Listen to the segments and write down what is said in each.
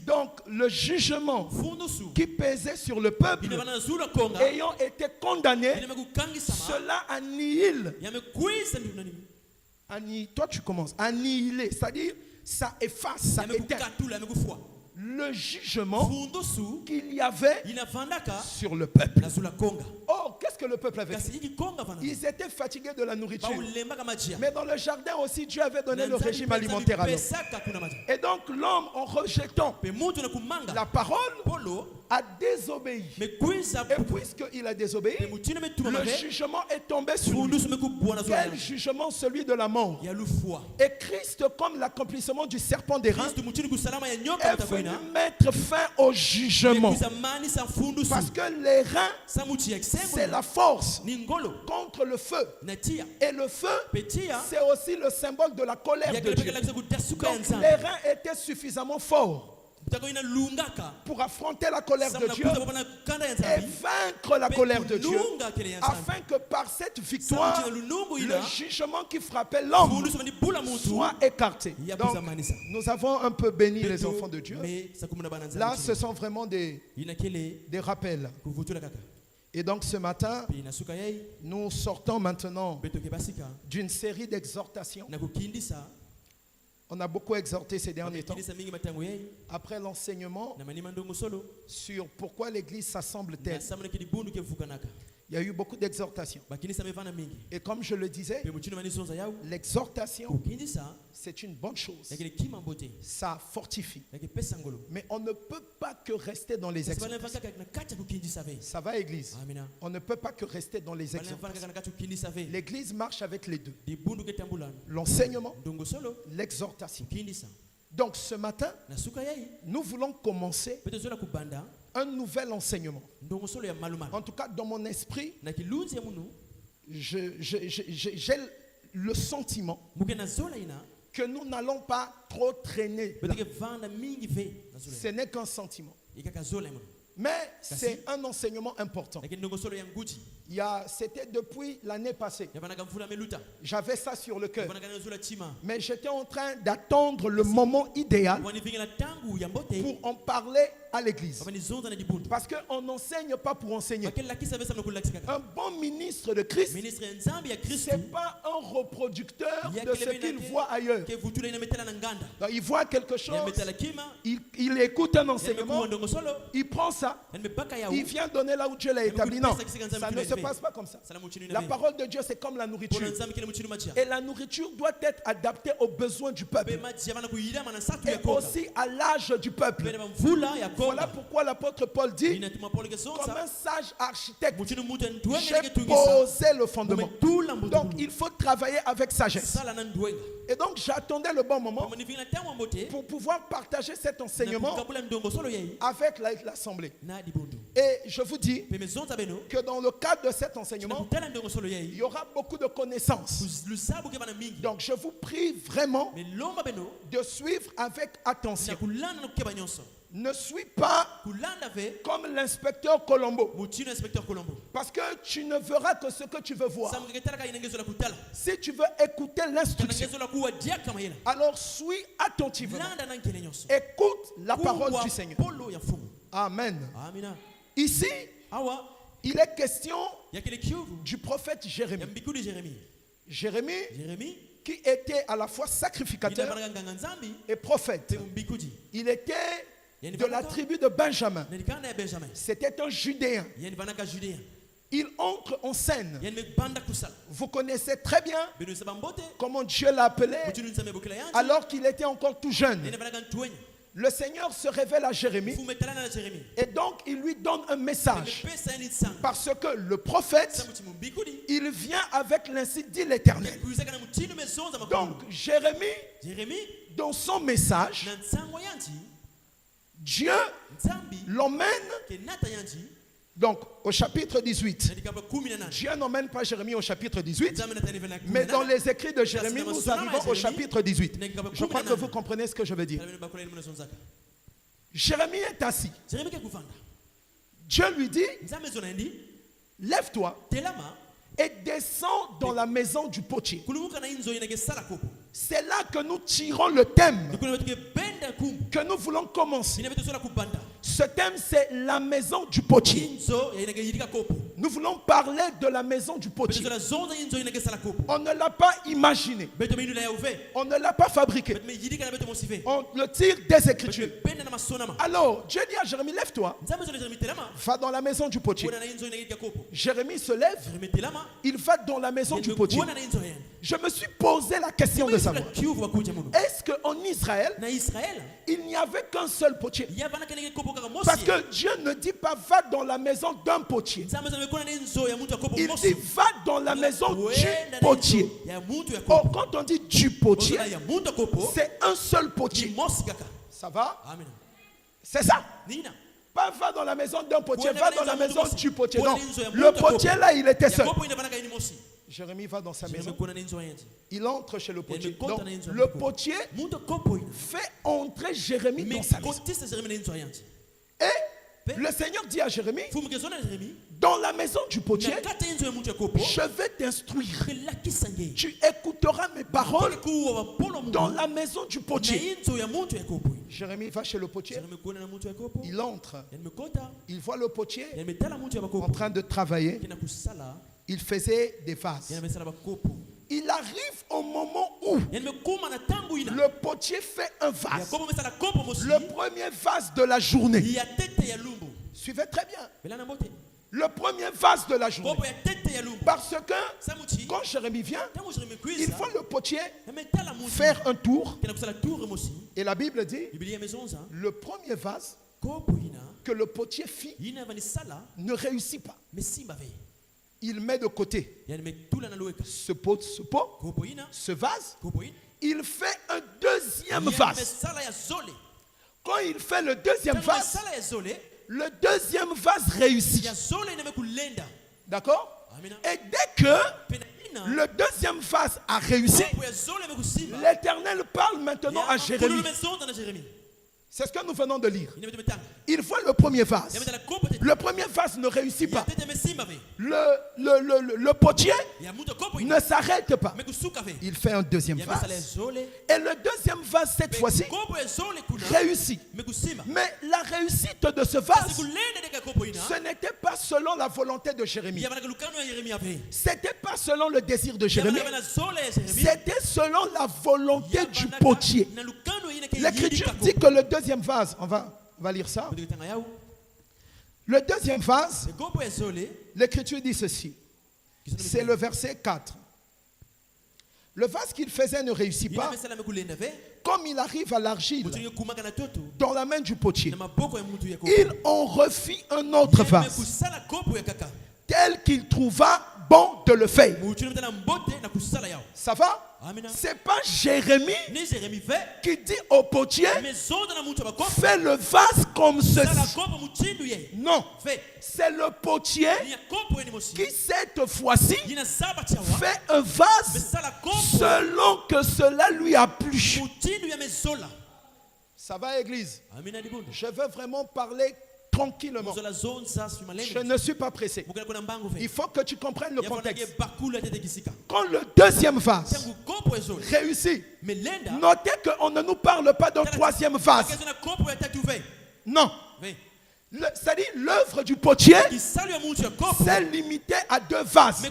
Donc le jugement qui pesait sur le peuple ayant été condamné, cela annihile. Toi tu commences. Annihiler, c'est-à-dire ça efface, ça éteint le jugement qu'il y avait sur le peuple. Oh, qu'est-ce que le peuple avait fait? Ils étaient fatigués de la nourriture. Mais dans le jardin aussi, Dieu avait donné le régime alimentaire à l'homme. Et donc l'homme, en rejetant la parole, a désobéi. Et puisqu'il a désobéi, le jugement est tombé sur lui. Quel jugement? Celui de la mort. Et Christ, comme l'accomplissement du serpent des reins, est venu mettre fin au jugement. Parce que les reins, c'est la force contre le feu. Et le feu, c'est aussi le symbole de la colère de Dieu. Donc les reins étaient suffisamment forts pour affronter la colère de Dieu et vaincre la colère de Dieu, afin que par cette victoire, le jugement qui frappait l'homme soit écarté. Donc, nous avons un peu béni les enfants de Dieu. Là, ce sont vraiment des rappels. Et donc ce matin, nous sortons maintenant d'une série d'exhortations. On a beaucoup exhorté ces derniers temps. Après l'enseignement sur pourquoi l'Église s'assemble-t-elle, il y a eu beaucoup d'exhortations. Et comme je le disais, l'exhortation, c'est une bonne chose. Ça fortifie. Mais on ne peut pas que rester dans les exhortations. Ça va, Église? On ne peut pas que rester dans les exhortations. L'Église marche avec les deux. L'enseignement, l'exhortation. Donc ce matin, nous voulons commencer un nouvel enseignement. En tout cas, dans mon esprit, j'ai le sentiment que nous n'allons pas trop traîner là. Ce n'est qu'un sentiment. Mais c'est un enseignement important. C'était depuis l'année passée. J'avais ça sur le cœur. Mais j'étais en train d'attendre le moment idéal pour en parler à l'église. Parce qu'on n'enseigne pas pour enseigner. Un bon ministre de Christ, ce n'est pas un reproducteur de ce qu'il voit ailleurs. Donc, il voit quelque chose, il écoute un enseignement, il prend ça, il vient donner là où Dieu l'a établi. Non, ça ne se passe pas comme ça. La parole de Dieu, c'est comme la nourriture. Et la nourriture doit être adaptée aux besoins du peuple. Et aussi à l'âge du peuple. Voilà pourquoi l'apôtre Paul dit, comme un sage architecte, j'ai posé le fondement. Donc il faut travailler avec sagesse. Et donc j'attendais le bon moment pour pouvoir partager cet enseignement avec l'assemblée. Et je vous dis que dans le cadre de cet enseignement, il y aura beaucoup de connaissances. Donc je vous prie vraiment de suivre avec attention. Ne suis pas comme l'inspecteur Colombo. Parce que tu ne verras que ce que tu veux voir. Si tu veux écouter l'instruction, alors suis attentivement. Écoute la parole du Seigneur. Amen. Ici, il est question du prophète Jérémie. Jérémie qui était à la fois sacrificateur et prophète. Il était de la tribu de Benjamin. C'était un Judéen. Il entre en scène. Vous connaissez très bien comment Dieu l'a appelé alors qu'il était encore tout jeune. Le Seigneur se révèle à Jérémie et donc il lui donne un message parce que le prophète, il vient avec l'insigne dit l'Éternel. Donc Jérémie, dans son message, Dieu l'emmène donc au chapitre 18. Dieu n'emmène pas Jérémie au chapitre 18, mais dans les écrits de Jérémie, nous arrivons au chapitre 18. Je crois que vous comprenez ce que je veux dire. Jérémie est assis. Dieu lui dit, lève-toi et descends dans la maison du potier. C'est là que nous tirons le thème que nous voulons commencer. Ce thème, c'est la maison du potier. Nous voulons parler de la maison du potier. On ne l'a pas imaginé. On ne l'a pas fabriqué. On le tire des Écritures. Alors, Dieu dit à Jérémie, lève-toi. Va dans la maison du potier. Jérémie se lève. Il va dans la maison du potier. Je me suis posé la question de savoir, est-ce qu'en Israël, il n'y avait qu'un seul potier? Parce que Dieu ne dit pas va dans la maison d'un potier. Il dit va dans la maison du potier. Or, quand on dit du potier, c'est un seul potier. Ça va? C'est ça. Pas va dans la maison d'un potier, va dans la maison du potier. Non, le potier là, il était seul. Jérémie va dans sa maison. Il entre chez le potier. Donc, le potier fait entrer Jérémie dans sa maison. Et le Seigneur dit à Jérémie, dans la maison du potier, je vais t'instruire. Tu écouteras mes paroles dans la maison du potier. Jérémie va chez le potier. Il entre. Il voit le potier en train de travailler. Il faisait des vases. Il arrive au moment où le potier fait un vase. Le premier vase de la journée. Suivez très bien. Le premier vase de la journée. Parce que quand Jérémie vient, il voit le potier faire un tour. Et la Bible dit, le premier vase que le potier fit ne réussit pas. Il met de côté ce pot, ce vase. Il fait un deuxième vase. Quand il fait le deuxième vase, le deuxième vase réussit. D'accord? Et dès que le deuxième vase a réussi, l'Éternel parle maintenant à Jérémie. C'est ce que nous venons de lire. Il voit le premier vase. Le premier vase ne réussit pas. Le potier ne s'arrête pas. Il fait un deuxième vase. Et le deuxième vase, cette fois-ci, réussit. Mais la réussite de ce vase, ce n'était pas selon la volonté de Jérémie. Ce n'était pas selon le désir de Jérémie. C'était selon la volonté du potier. L'Écriture dit que le deuxième vase, on va lire ça. Le deuxième vase, l'Écriture dit ceci. C'est le verset 4. Le vase qu'il faisait ne réussit pas. Comme il arrive à l'argile dans la main du potier, il en refit un autre vase, tel qu'il trouva bon de le faire. Ça va? C'est pas Jérémie qui dit au potier, fais le vase comme ceci. Non, c'est le potier qui cette fois-ci fait un vase selon que cela lui a plu. Ça va, église? Je veux vraiment parler tranquillement. Je ne suis pas pressé. Il faut que tu comprennes le contexte. Quand le deuxième vase réussit, notez qu'on ne nous parle pas d'un troisième vase. Non. C'est-à-dire l'œuvre du potier s'est limitée à deux vases.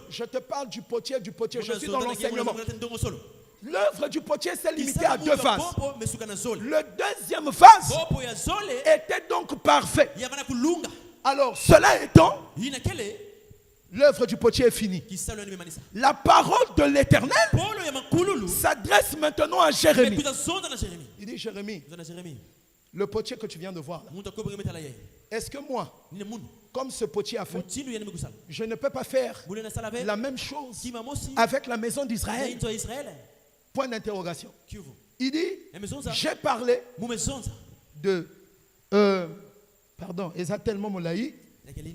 Je te parle du potier, je suis dans l'enseignement. L'œuvre du potier s'est limitée à deux vases. Le deuxième vase était donc parfait. Alors, cela étant, l'œuvre du potier est finie. La parole de l'Éternel s'adresse maintenant à Jérémie. Il dit, Jérémie, le potier que tu viens de voir, est-ce que moi, comme ce potier a fait, je ne peux pas faire la même chose avec la maison d'Israël? Point d'interrogation. Il dit, j'ai parlé de... pardon, exactement Moulaï.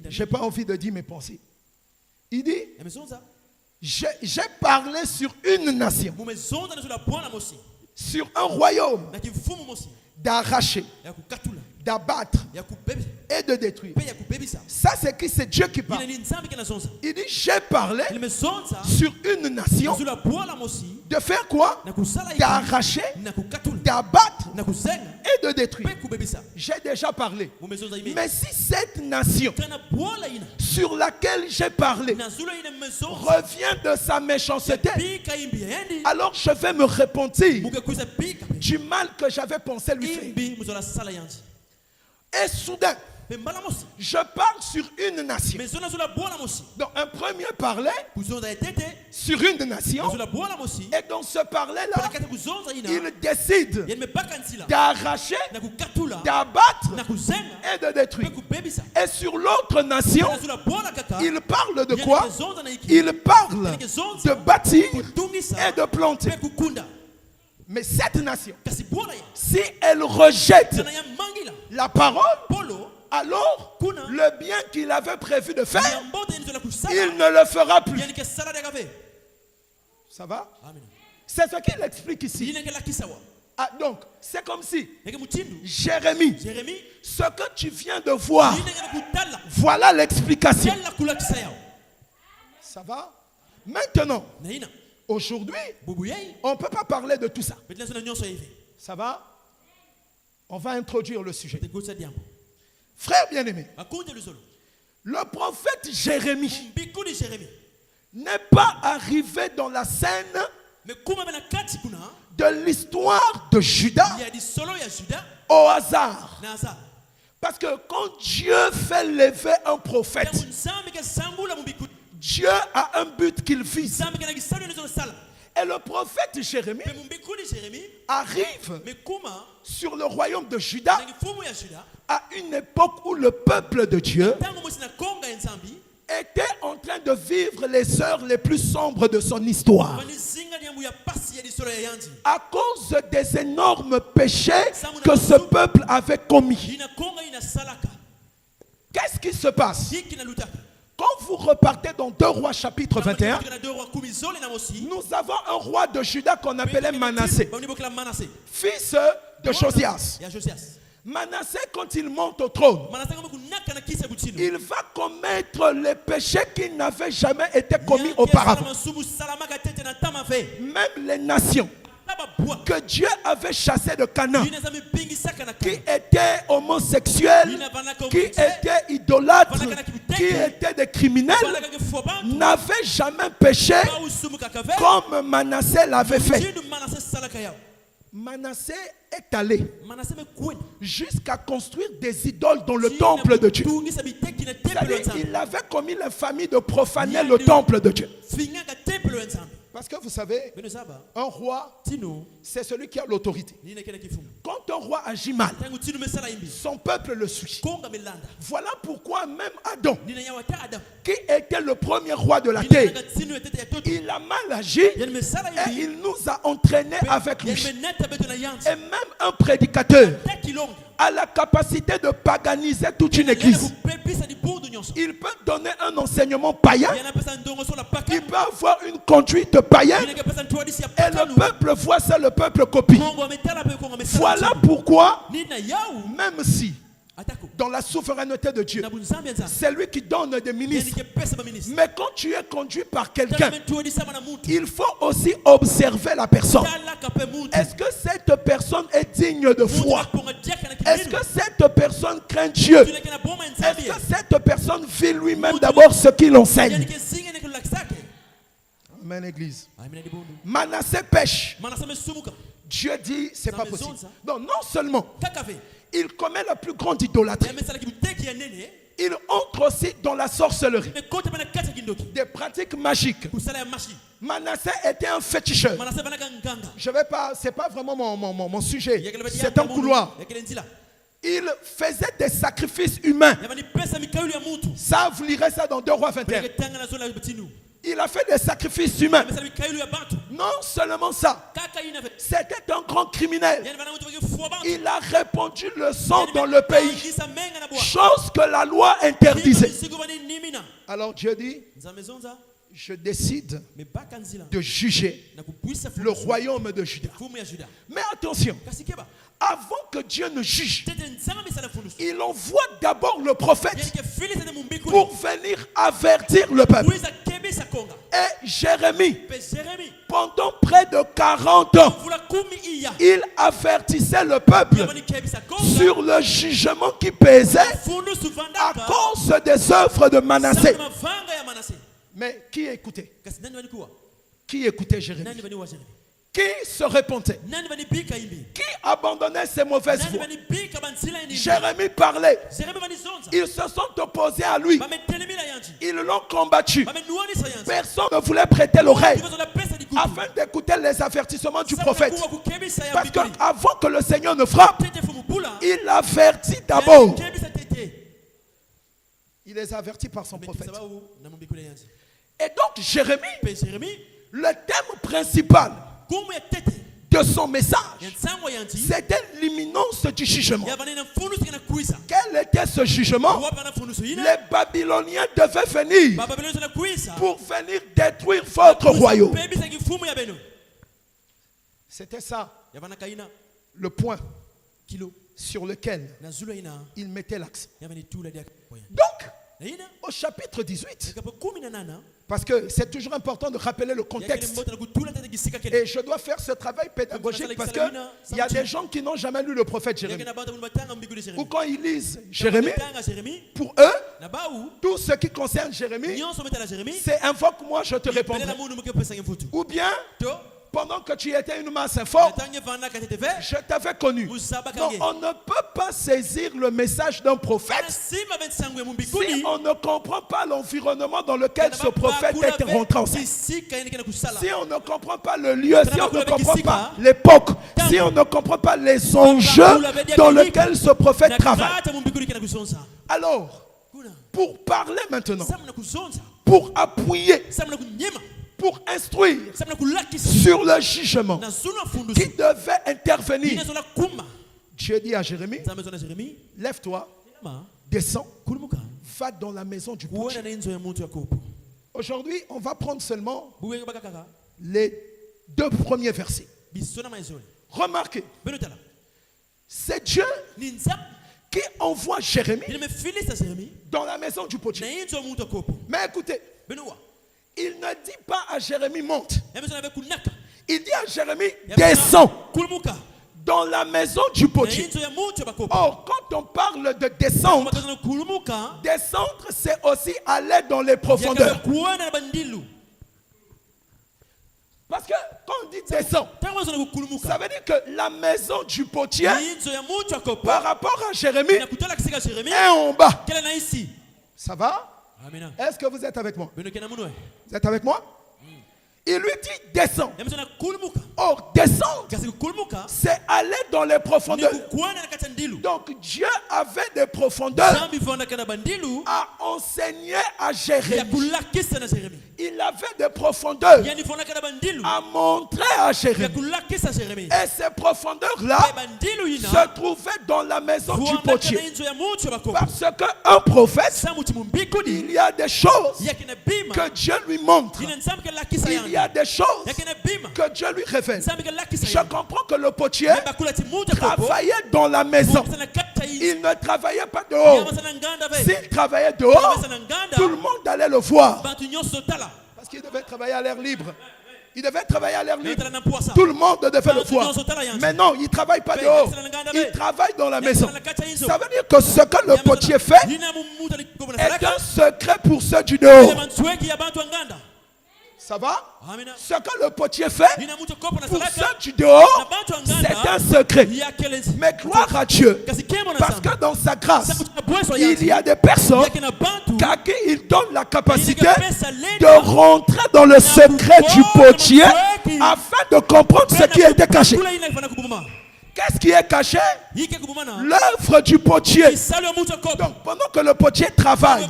Je n'ai pas envie de dire mes pensées. Il dit, j'ai parlé sur une nation, sur un royaume, d'arracher, d'abattre et de détruire. Ça, c'est qui? C'est Dieu qui parle. Il dit, j'ai parlé sur une nation De faire quoi? D'arracher, d'abattre et de détruire. J'ai déjà parlé. Mais si cette nation sur laquelle j'ai parlé revient de sa méchanceté, alors je vais me repentir du mal que j'avais pensé lui faire. Et soudain, je parle sur une nation. Donc un premier parlait sur une nation. Et dans ce parler-là, il décide d'arracher, d'abattre et de détruire. Et sur l'autre nation, il parle de quoi? Il parle de bâtir et de planter. Mais cette nation, si elle rejette la parole, alors le bien qu'il avait prévu de faire, il ne le fera plus. Ça va? C'est ce qu'il explique ici. Ah, donc, c'est comme si Jérémie, ce que tu viens de voir, voilà l'explication. Ça va? Maintenant, aujourd'hui, on ne peut pas parler de tout ça. Ça va? On va introduire le sujet. Frère bien-aimé, le prophète Jérémie n'est pas arrivé dans la scène de l'histoire de Juda au hasard. Parce que quand Dieu fait lever un prophète, Dieu a un but qu'il vise. Et le prophète Jérémie arrive sur le royaume de Juda à une époque où le peuple de Dieu était en train de vivre les heures les plus sombres de son histoire. À cause des énormes péchés que ce peuple avait commis. Qu'est-ce qui se passe? Quand vous repartez dans 2 Rois chapitre 21, nous avons un roi de Juda qu'on appelait Manassé, fils de Josias. Manassé, quand il monte au trône, il va commettre les péchés qui n'avaient jamais été commis auparavant. Même les nations que Dieu avait chassées de Canaan, qui étaient homosexuels, qui étaient idolâtres, qui étaient des criminels, n'avaient jamais péché comme Manassé l'avait fait. Manassé est allé jusqu'à construire des idoles dans le temple de Dieu. Il avait commis l'infamie de profaner le temple de Dieu. Parce que vous savez, un roi, c'est celui qui a l'autorité. Quand un roi agit mal, son peuple le suit. Voilà pourquoi même Adam, qui était le premier roi de la terre, il a mal agi et il nous a entraînés avec lui. Et même un prédicateur a la capacité de paganiser toute une église. Il peut donner un enseignement païen. Il peut avoir une conduite païenne. Et le peuple voit ça, le peuple copie. Voilà pourquoi, même si dans la souveraineté de Dieu, c'est lui qui donne des ministres. Mais quand tu es conduit par quelqu'un, il faut aussi observer la personne. Est-ce que cette personne est digne de foi? Est-ce que cette personne craint Dieu? Est-ce que cette personne vit lui-même d'abord ce qu'il enseigne? Amen, église. Manassé pêche. Dieu dit, c'est pas possible. Donc, non seulement il commet la plus grande idolâtrie, il entre aussi dans la sorcellerie, des pratiques magiques. Manassé était un féticheur. Je vais pas, c'est pas vraiment mon sujet. C'est un couloir. Il faisait des sacrifices humains. Ça, vous lirez ça dans 2 Rois 21. Il a fait des sacrifices humains. Non seulement ça, c'était un grand criminel. Il a répandu le sang dans le pays, chose que la loi interdisait. Alors Dieu dit, je décide de juger le royaume de Juda. Mais attention, avant que Dieu ne juge, il envoie d'abord le prophète pour venir avertir le peuple. Et Jérémie, pendant près de 40 ans, il avertissait le peuple sur le jugement qui pesait à cause des œuvres de Manassé. Mais qui écoutait? Qui écoutait Jérémie? Qui se repentait? Qui abandonnait ses mauvaises voies? Jérémie parlait. Ils se sont opposés à lui. Ils l'ont combattu. Personne ne voulait prêter l'oreille afin d'écouter les avertissements du prophète. Parce qu'avant que le Seigneur ne frappe, il avertit d'abord. Il les avertit par son prophète. Et donc Jérémie, le thème principal de son message, c'était l'imminence du jugement. Quel était ce jugement? Les Babyloniens devaient venir pour venir détruire votre royaume. C'était ça le point sur lequel il mettait l'accent. Donc, au chapitre 18, parce que c'est toujours important de rappeler le contexte. Et je dois faire ce travail pédagogique parce qu'il y a des gens qui n'ont jamais lu le prophète Jérémie. Ou quand ils lisent Jérémie, pour eux, tout ce qui concerne Jérémie, c'est invoque-moi, je te répondrai. Ou bien, pendant que tu étais une masse informe, je t'avais connu. Non, on ne peut pas saisir le message d'un prophète si on ne comprend pas l'environnement dans lequel ce prophète est rentré en scène. Si on ne comprend pas le lieu, si on ne comprend pas l'époque, si on ne comprend pas les enjeux dans lesquels ce prophète travaille. Alors, pour parler maintenant, pour appuyer, pour instruire sur le jugement qui devait intervenir, Dieu dit à Jérémie, lève-toi, descends, va dans la maison du potier. Aujourd'hui, on va prendre seulement les 2 premiers versets. Remarquez, c'est Dieu qui envoie Jérémie dans la maison du potier. Mais écoutez, il ne dit pas à Jérémie monte. Il dit à Jérémie descends dans la maison du potier. Or, quand on parle de descendre, descendre c'est aussi aller dans les profondeurs. Parce que quand on dit descends, ça veut dire que la maison du potier par rapport à Jérémie est en bas. Ça va? Est-ce que vous êtes avec moi? Vous êtes avec moi? Il lui dit descends. Or descendre, c'est aller dans les profondeurs. Donc Dieu avait des profondeurs à enseigner à Jérémie. Il avait des profondeurs à montrer à Jérémie. Et ces profondeurs-là se trouvaient dans la maison du potier. Parce qu'un prophète, il y a des choses que Dieu lui montre. Il y a des choses que Dieu lui révèle. Je comprends que le potier travaillait dans la maison. Il ne travaillait pas dehors. S'il travaillait dehors, tout le monde allait le voir. Parce qu'il devait travailler à l'air libre. Il devait travailler à l'air libre. Tout le monde devait le voir. Mais non, il ne travaille pas dehors. Il travaille dans la maison. Ça veut dire que ce que le potier fait est un secret pour ceux du dehors. Ça va? Ce que le potier fait pour ceux du dehors, c'est un secret. Mais gloire à Dieu. Parce que dans sa grâce, il y a des personnes à qui il donne la capacité de rentrer dans le secret du potier afin de comprendre ce qui était caché. Qu'est-ce qui est caché? L'œuvre du potier. Donc pendant que le potier travaille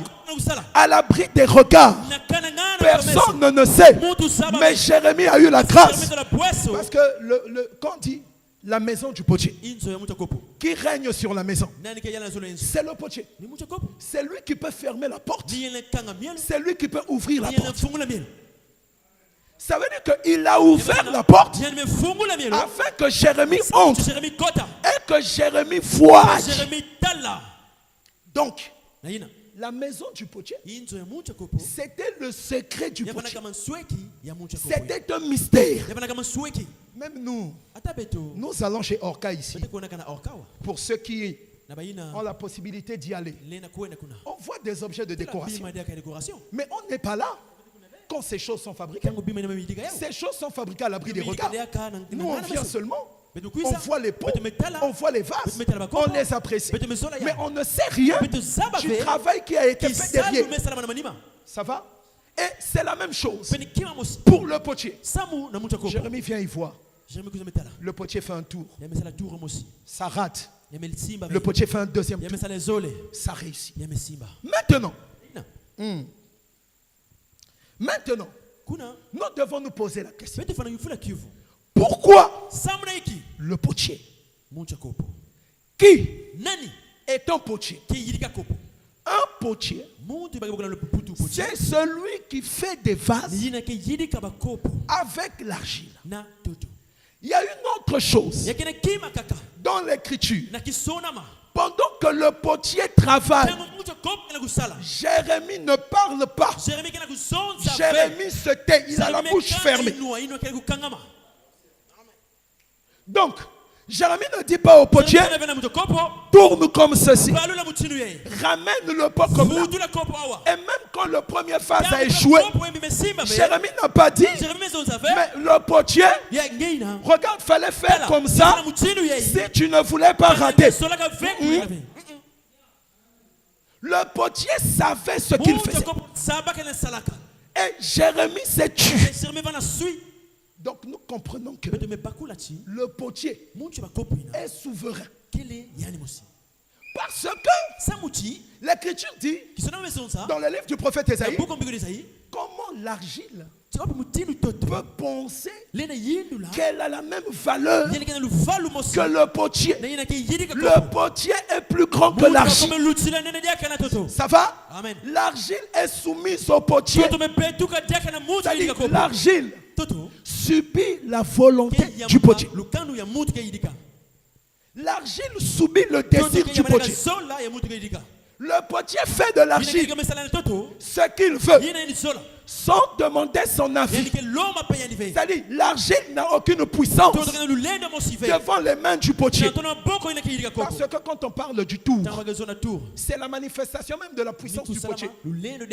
à l'abri des regards, personne ne sait. Mais Jérémie a eu la grâce. Parce que quand on dit la maison du potier, qui règne sur la maison, c'est le potier. C'est lui qui peut fermer la porte. C'est lui qui peut ouvrir la porte. Ça veut dire qu'il a ouvert la porte afin que Jérémie entre et que Jérémie voie. Donc, la maison du potier, c'était le secret du potier. C'était un mystère. Même nous allons chez Orca ici. Pour ceux qui ont la possibilité d'y aller, on voit des objets de décoration. Mais on n'est pas là quand ces choses sont fabriquées. Ces choses sont fabriquées à l'abri des regards. Nous, on vient seulement. On voit les pots, on voit les vases, on les apprécie, mais on ne sait rien du travail qui a été fait derrière. Ça va? Et c'est la même chose pour le potier. Jérémie vient y voir. Le potier fait un tour. Ça rate. Le potier fait un deuxième tour. Ça réussit. Maintenant, nous devons nous poser la question. Pourquoi le potier? Qui est un potier? Un potier, c'est celui qui fait des vases avec l'argile. Il y a une autre chose dans l'écriture. Pendant que le potier travaille, Jérémie ne parle pas. Jérémie se tait, il a la bouche fermée. Donc, Jérémie ne dit pas au potier, tourne comme ceci, ramène le pot comme là. Et même quand le premier phase a échoué, Jérémie n'a pas dit, mais le potier, regarde, fallait faire comme ça si tu ne voulais pas rater. Le potier savait ce qu'il faisait. Et Jérémie s'est tué. Donc nous comprenons que le potier est souverain. Parce que l'Écriture dit dans le livre du prophète Ésaïe, comment l'argile peut penser qu'elle a la même valeur que le potier. Le potier est plus grand que l'argile. Ça va? L'argile est soumise au potier. L'argile subit la volonté du potier. L'argile subit le désir du potier. Le potier fait de l'argile ce qu'il veut sans demander son avis. C'est-à-dire, l'argile n'a aucune puissance devant les mains du potier. Parce que quand on parle du tour, c'est la manifestation même de la puissance du potier.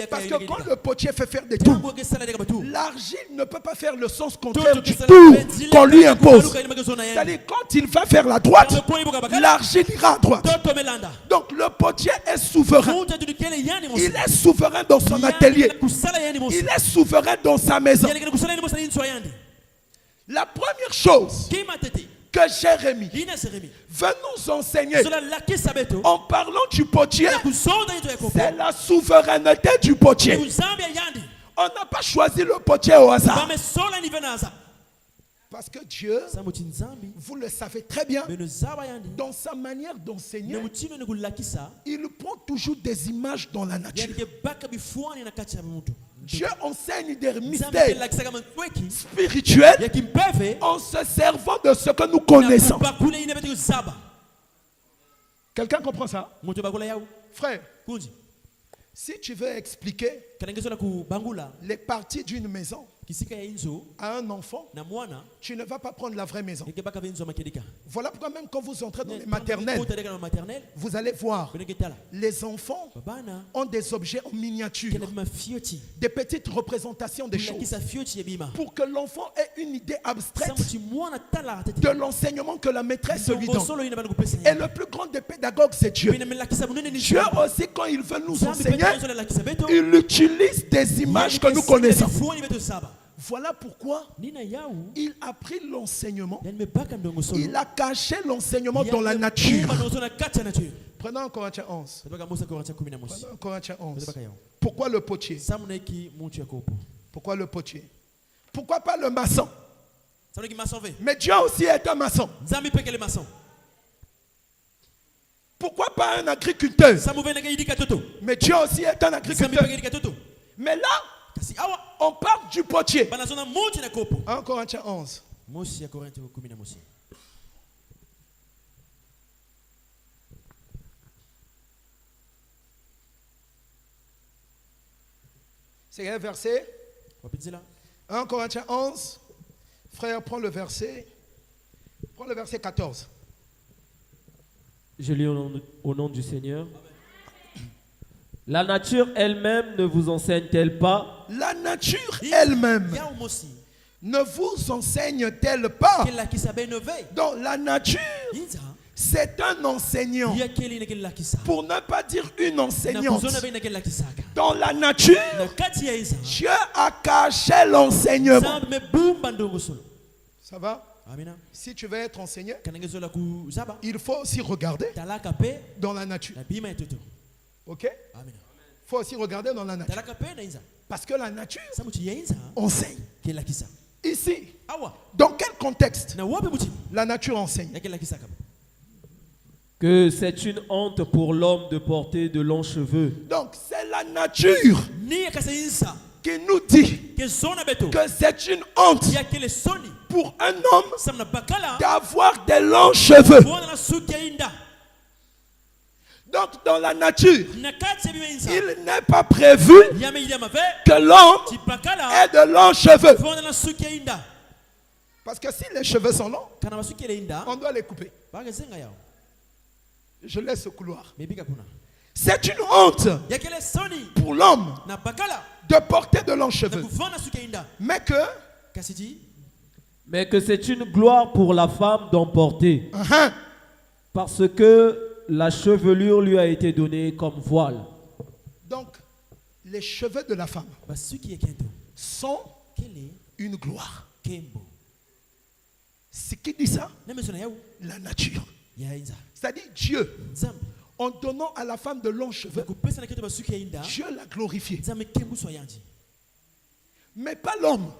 Parce que quand le potier fait faire des tours, l'argile ne peut pas faire le sens contraire du tour qu'on lui impose. C'est-à-dire, quand il va faire la droite, l'argile ira à droite. Donc le potier est souverain. Il est souverain dans son atelier. Il est souverain dans sa maison. La première chose que Jérémie veut nous enseigner en parlant du potier, c'est la souveraineté du potier. On n'a pas choisi le potier au hasard. Parce que Dieu, vous le savez très bien, dans sa manière d'enseigner, il prend toujours des images dans la nature. Dieu enseigne des mystères spirituels en se servant de ce que nous connaissons. Quelqu'un comprend ça? Frère, si tu veux expliquer les parties d'une maison à un enfant, tu ne vas pas prendre la vraie maison. Voilà pourquoi même quand vous entrez dans les maternelles, vous allez voir, les enfants ont des objets en miniature, des petites représentations des choses, pour que l'enfant ait une idée abstraite de l'enseignement que la maîtresse lui donne. Et le plus grand des pédagogues, c'est Dieu. Dieu aussi, quand il veut nous enseigner, il utilise des images que nous connaissons. Voilà pourquoi il a pris l'enseignement, il a caché l'enseignement dans la nature. Prenons Corinthiens 11. Prenons Corinthiens 11. Pourquoi le potier? Pourquoi le potier? Pourquoi pas le maçon? Mais Dieu aussi est un maçon. Pourquoi pas un agriculteur? Mais Dieu aussi est un agriculteur. Mais là, on parle du potier. 1 Corinthiens 11. C'est quel verset? 1 Corinthiens 11. Frère, prends le verset. Prends le verset 14. Je lis au nom du Seigneur. La nature elle-même ne vous enseigne-t-elle pas? La nature elle-même ne vous enseigne-t-elle pas? Donc la nature, c'est un enseignant. Pour ne pas dire une enseignante. Dans la nature, Dieu a caché l'enseignement. Ça va? Si tu veux être enseigné, il faut aussi regarder dans la nature. Ok? Il faut aussi regarder dans la nature. Parce que la nature enseigne. Ici, dans quel contexte la nature enseigne? Que c'est une honte pour l'homme de porter de longs cheveux. Donc c'est la nature qui nous dit que c'est une honte pour un homme d'avoir des longs cheveux. Donc dans la nature, il n'est pas prévu que l'homme ait de longs cheveux. Parce que si les cheveux sont longs, on doit les couper. Je laisse ce couloir. C'est une honte pour l'homme de porter de longs cheveux. Mais que c'est une gloire pour la femme d'en porter. Parce que la chevelure lui a été donnée comme voile. Donc, les cheveux de la femme sont une gloire. C'est qui dit ça? La nature. C'est-à-dire Dieu, en donnant à la femme de longs cheveux, Dieu l'a glorifié. Mais pas l'homme.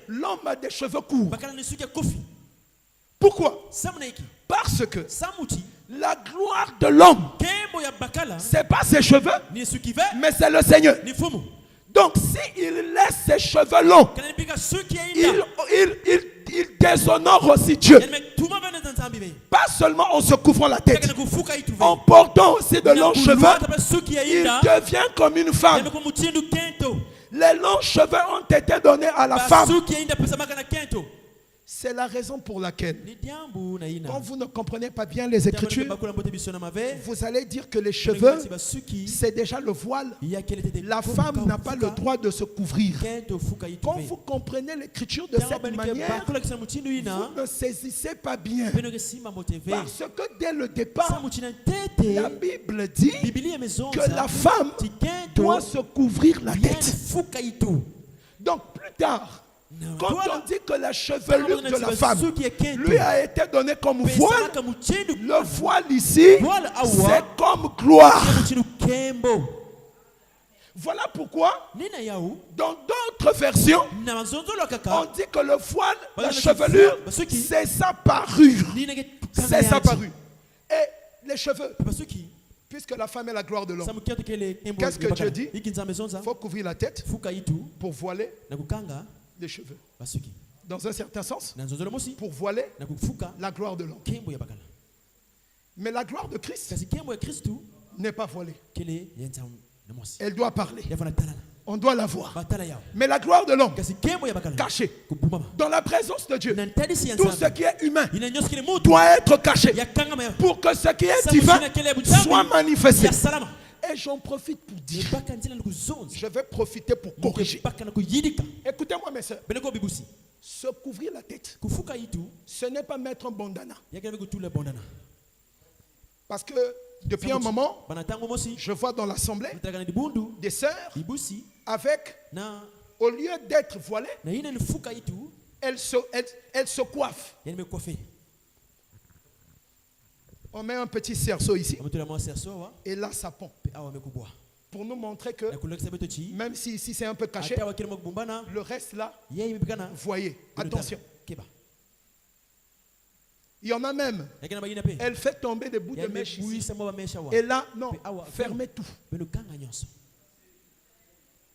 L'homme a des cheveux courts. Pourquoi? Parce que la gloire de l'homme, ce n'est pas ses cheveux, mais c'est le Seigneur. Donc s'il laisse ses cheveux longs, il déshonore aussi Dieu. Pas seulement en se couvrant la tête, en portant aussi de longs cheveux, il devient comme une femme. Les longs cheveux ont été donnés à la femme. C'est la raison pour laquelle, quand vous ne comprenez pas bien les Écritures, vous allez dire que les cheveux, c'est déjà le voile. La femme n'a pas le droit de se couvrir. Quand vous comprenez l'Écriture de cette manière, vous ne saisissez pas bien. Parce que dès le départ, la Bible dit que la femme doit se couvrir la tête. Donc plus tard, quand on dit que la chevelure de la femme lui a été donnée comme voile, le voile ici, c'est comme gloire. Voilà pourquoi, dans d'autres versions, on dit que le voile, la chevelure, c'est sa parure. C'est sa parure. Et les cheveux, puisque la femme est la gloire de l'homme, qu'est-ce que Dieu dit? Il faut couvrir la tête pour voiler les cheveux. Dans un certain sens, pour voiler la gloire de l'homme. Mais la gloire de Christ n'est pas voilée. Elle doit parler. On doit la voir. Mais la gloire de l'homme, cachée. Dans la présence de Dieu, tout ce qui est humain doit être caché pour que ce qui est divin soit manifesté. Et j'en profite pour dire, je vais profiter pour corriger. Écoutez-moi mes soeurs, se couvrir la tête, ce n'est pas mettre un bandana. Parce que depuis un moment, je vois dans l'assemblée des sœurs avec, au lieu d'être voilées, elles se coiffent. On met un petit cerceau ici. Et là, ça pompe. Pour nous montrer que même si ici c'est un peu caché, le reste là, voyez, attention. Il y en a même, elle fait tomber des bouts de mèche ici. Et là, non, fermez tout.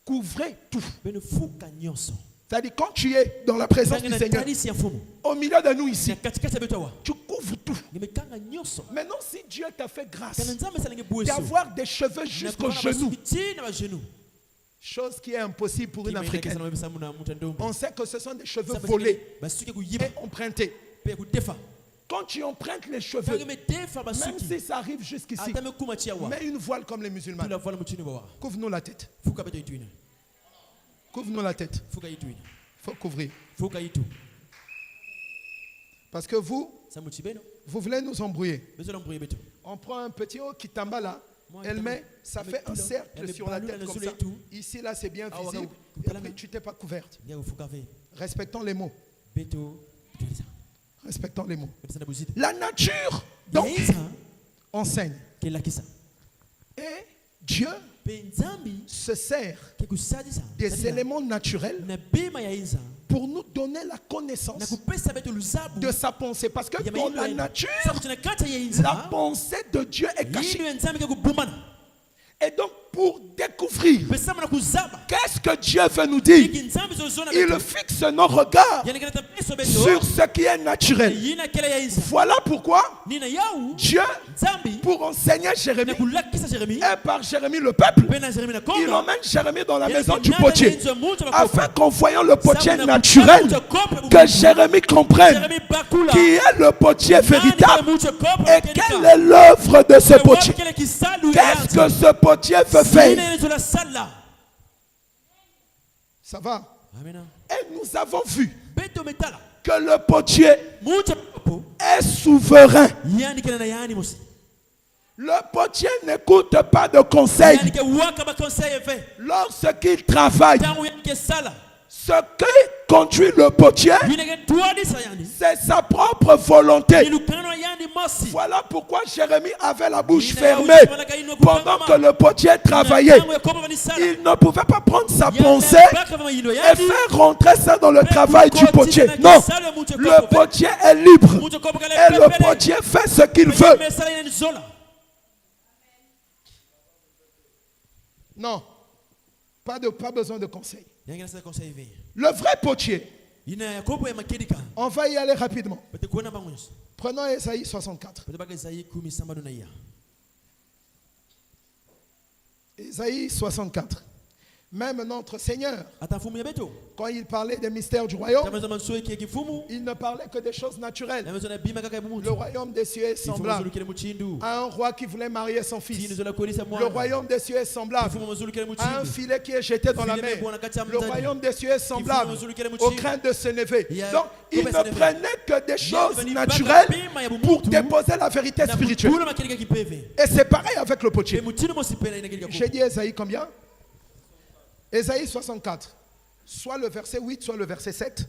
Couvrez tout. C'est-à-dire quand tu es dans la présence du Seigneur, au milieu de nous ici, tu couvres tout. Maintenant, si Dieu t'a fait grâce d'avoir des cheveux jusqu'aux genoux, Chose qui est impossible pour une Africaine. On sait que ce sont des cheveux volés et empruntés. Quand tu empruntes les cheveux, même si ça arrive jusqu'ici, mets une voile comme les musulmans. Couvre-nous la tête. Couvre-nous la tête. Il faut couvrir. Parce que vous voulez nous embrouiller. On prend un petit haut qui tombe là. Elle met, ça fait un cercle sur la tête comme ça. Ici, là, c'est bien visible. Et après, tu t'es pas couverte. Respectons les mots. Respectons les mots. La nature, donc, enseigne. Et Dieu se sert des éléments naturels pour nous donner la connaissance de sa pensée. Parce que dans la nature, la pensée de Dieu est cachée. Et donc, pour découvrir qu'est-ce que Dieu veut nous dire, il fixe nos regards sur ce qui est naturel. Voilà pourquoi Dieu, pour enseigner Jérémie, et par Jérémie le peuple, il emmène Jérémie dans la maison du potier, afin qu'en voyant le potier naturel, que Jérémie comprenne qui est le potier véritable et quelle est l'œuvre de ce potier. Qu'est-ce que ce potier veut faire? Ça va? Et nous avons vu que le potier est souverain. Le potier n'écoute pas de conseils lorsqu'il travaille. Ce qui conduit le potier, c'est sa propre volonté. Voilà pourquoi Jérémie avait la bouche fermée pendant que le potier travaillait. Il ne pouvait pas prendre sa pensée et faire rentrer ça dans le travail du potier. Non, le potier est libre et le potier fait ce qu'il veut. Non, pas besoin de conseil. Le vrai potier, on va y aller rapidement. Prenons Ésaïe 64. Ésaïe 64. Même notre Seigneur, quand il parlait des mystères du royaume, il ne parlait que des choses naturelles. Le royaume des cieux est semblable à un roi qui voulait marier son fils. Le royaume des cieux est semblable à un filet qui est jeté dans la mer. Le royaume des cieux est semblable au crainte de se lever. Donc, il ne prenait que des choses naturelles pour déposer la vérité spirituelle. Et c'est pareil avec le potier. J'ai dit Ésaïe combien? Ésaïe 64, soit le verset 8, soit le verset 7.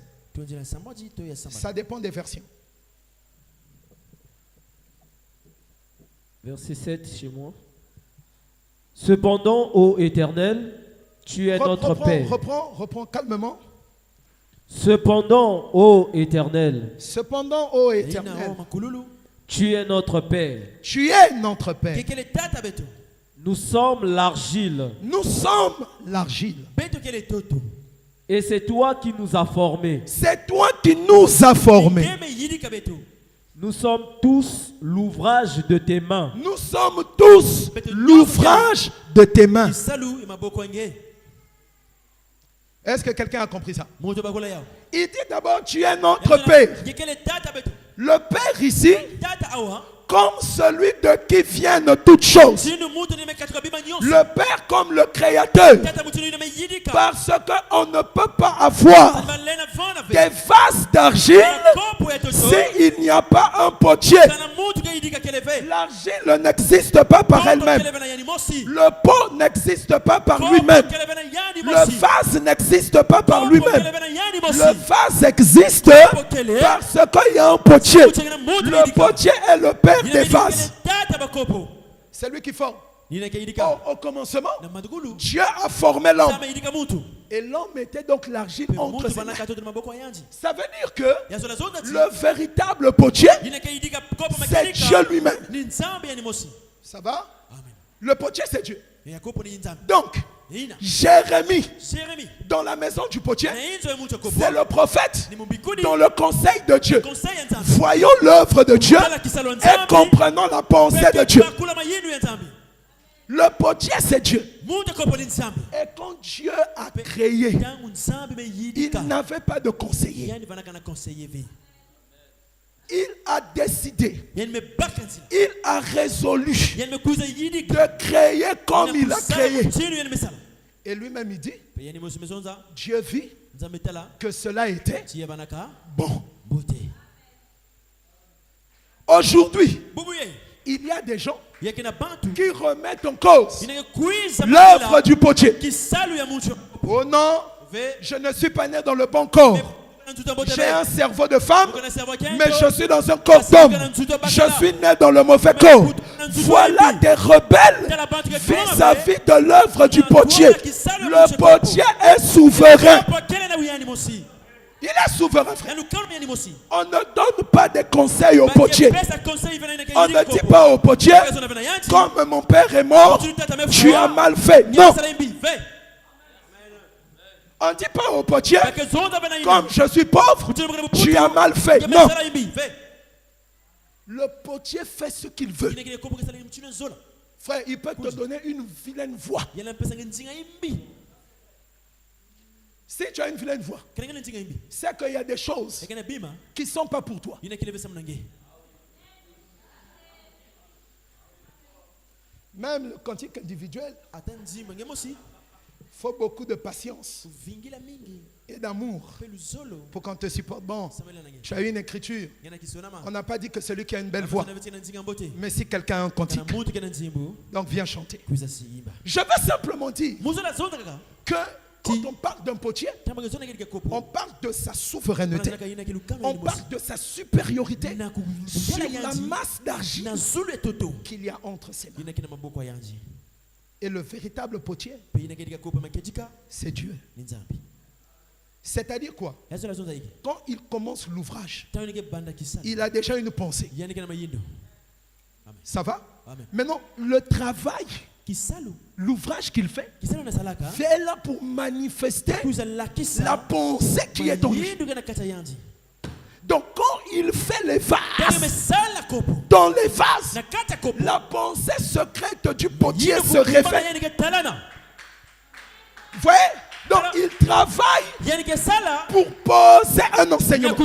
Ça dépend des versions. Verset 7 chez moi. Cependant, ô Éternel, tu es notre Père. Reprends calmement. Cependant, ô Éternel. Cependant, ô Éternel. Tu es notre Père. Tu es notre Père. Nous sommes l'argile. Nous sommes l'argile. Et c'est toi qui nous as formés. C'est toi qui nous as formés. Nous sommes tous l'ouvrage de tes mains. Nous sommes tous l'ouvrage de tes mains. Est-ce que quelqu'un a compris ça? Il dit d'abord, tu es notre Père. Le Père ici, comme celui de qui viennent toutes choses. Le Père comme le Créateur. Parce qu'on ne peut pas avoir des vases d'argile s'il n'y a pas un potier. L'argile n'existe pas par elle-même. Le pot n'existe pas par lui-même. Le vase n'existe pas par lui-même. Le vase existe parce qu'il y a un potier. Le potier est le Père des vases. C'est lui qui forme. Au commencement, Dieu a formé l'homme. Et l'homme était donc l'argile entre ses mains. Ça veut dire que le véritable potier, c'est Dieu lui-même. Ça va? Le potier, c'est Dieu. Donc, Jérémie, dans la maison du potier, c'est le prophète dans le conseil de Dieu. Voyons l'œuvre de Dieu et comprenons la pensée de Dieu. Le potier, c'est Dieu. Et quand Dieu a créé, il n'avait pas de conseiller. Il a décidé, il a résolu de créer comme il a créé. Et lui-même il dit, Dieu vit que cela était bon. Aujourd'hui, il y a des gens qui remettent en cause l'œuvre du potier. Oh non, je ne suis pas né dans le bon corps. J'ai un cerveau de femme, mais je suis dans un corps d'homme. Je suis né dans le mauvais corps. Voilà des rebelles vis-à-vis de l'œuvre du potier. Le potier est souverain. Il est souverain, frère. On ne donne pas des conseils au potier. On ne dit pas au potier, comme mon père est mort, tu as mal fait. Non. On ne dit pas au potier, comme je suis pauvre, tu as mal fait. Non. Le potier fait ce qu'il veut. Frère, il peut te donner une vilaine voix. Si tu as une vilaine voix, c'est qu'il y a des choses qui ne sont pas pour toi. Même le cantique individuel, il faut beaucoup de patience et d'amour pour qu'on te supporte. Bon, tu as une écriture. On n'a pas dit que celui qui a une belle voix, mais si quelqu'un a un cantique, donc viens chanter. Je veux simplement dire que quand on parle d'un potier, on parle de sa souveraineté, on parle de sa supériorité sur la masse d'argile qu'il y a entre ses mains. Et le véritable potier, c'est Dieu. C'est-à-dire quoi? Quand il commence l'ouvrage, il a déjà une pensée. Ça va? Maintenant, le travail, l'ouvrage qu'il fait, c'est là pour manifester la pensée qui est en lui. Donc quand il fait les vases, dans les vases, la pensée secrète du potier se révèle. Vous voyez? Donc il travaille pour poser un enseignement.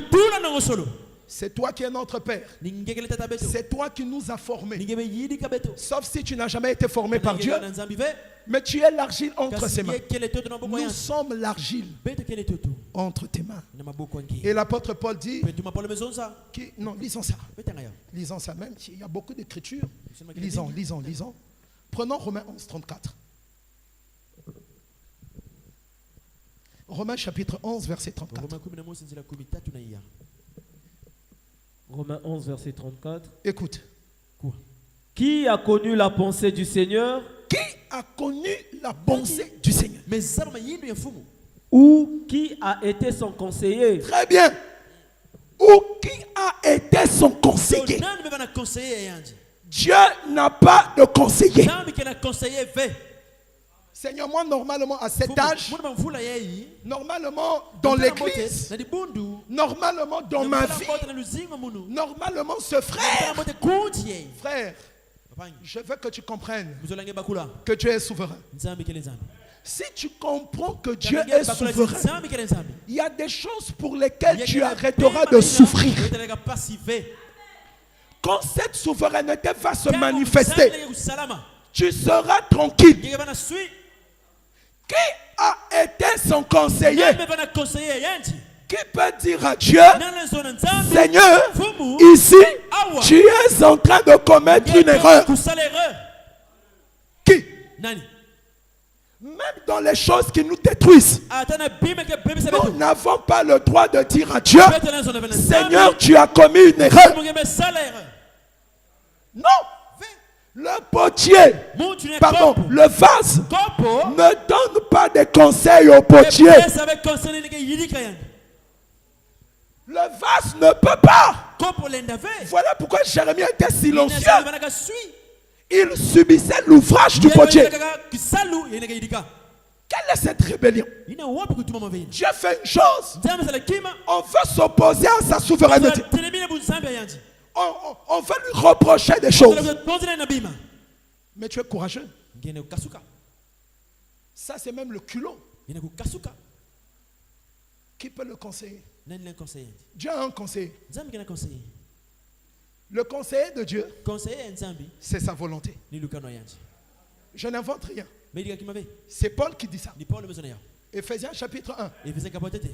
C'est toi qui es notre Père. C'est toi qui nous as formés. Sauf si tu n'as jamais été formé par Dieu. Mais tu es l'argile entre ses mains. Nous sommes l'argile entre tes mains. Et l'apôtre Paul dit non, lisons ça. Lisons ça même. Il y a beaucoup d'écritures. Lisons. Prenons Romains 11, 34. Romains chapitre 11, verset 34. Romains 11, verset 34. Écoute. Qui a connu la pensée du Seigneur? Qui a connu la pensée du Seigneur? Ou qui a été son conseiller? Très bien. Ou qui a été son conseiller? Dieu n'a pas de conseiller. Seigneur, moi normalement à cet âge, normalement dans l'église, normalement dans ma vie, normalement ce frère, je veux que tu comprennes que Dieu est souverain. Si tu comprends que Dieu est souverain, il y a des choses pour lesquelles tu arrêteras de souffrir. Quand cette souveraineté va se manifester, tu seras tranquille. Qui a été son conseiller? Qui peut dire à Dieu, Seigneur, ici, tu es en train de commettre une erreur? Qui? Même dans les choses qui nous détruisent, nous n'avons pas le droit de dire à Dieu, Seigneur, tu as commis une erreur. Non. Le potier, pardon, le vase ne donne pas de conseils au potier. Le vase ne peut pas. Voilà pourquoi Jérémie était silencieux. Il subissait l'ouvrage du potier. Quelle est cette rébellion? Dieu fait une chose. On veut s'opposer à sa souveraineté. On veut lui reprocher des choses. Mais tu es courageux. Ça, c'est même le culot. Qui peut le conseiller? Dieu a un conseiller. Le conseiller de Dieu, c'est sa volonté. Je n'invente rien. C'est Paul qui dit ça. Éphésiens chapitre 1.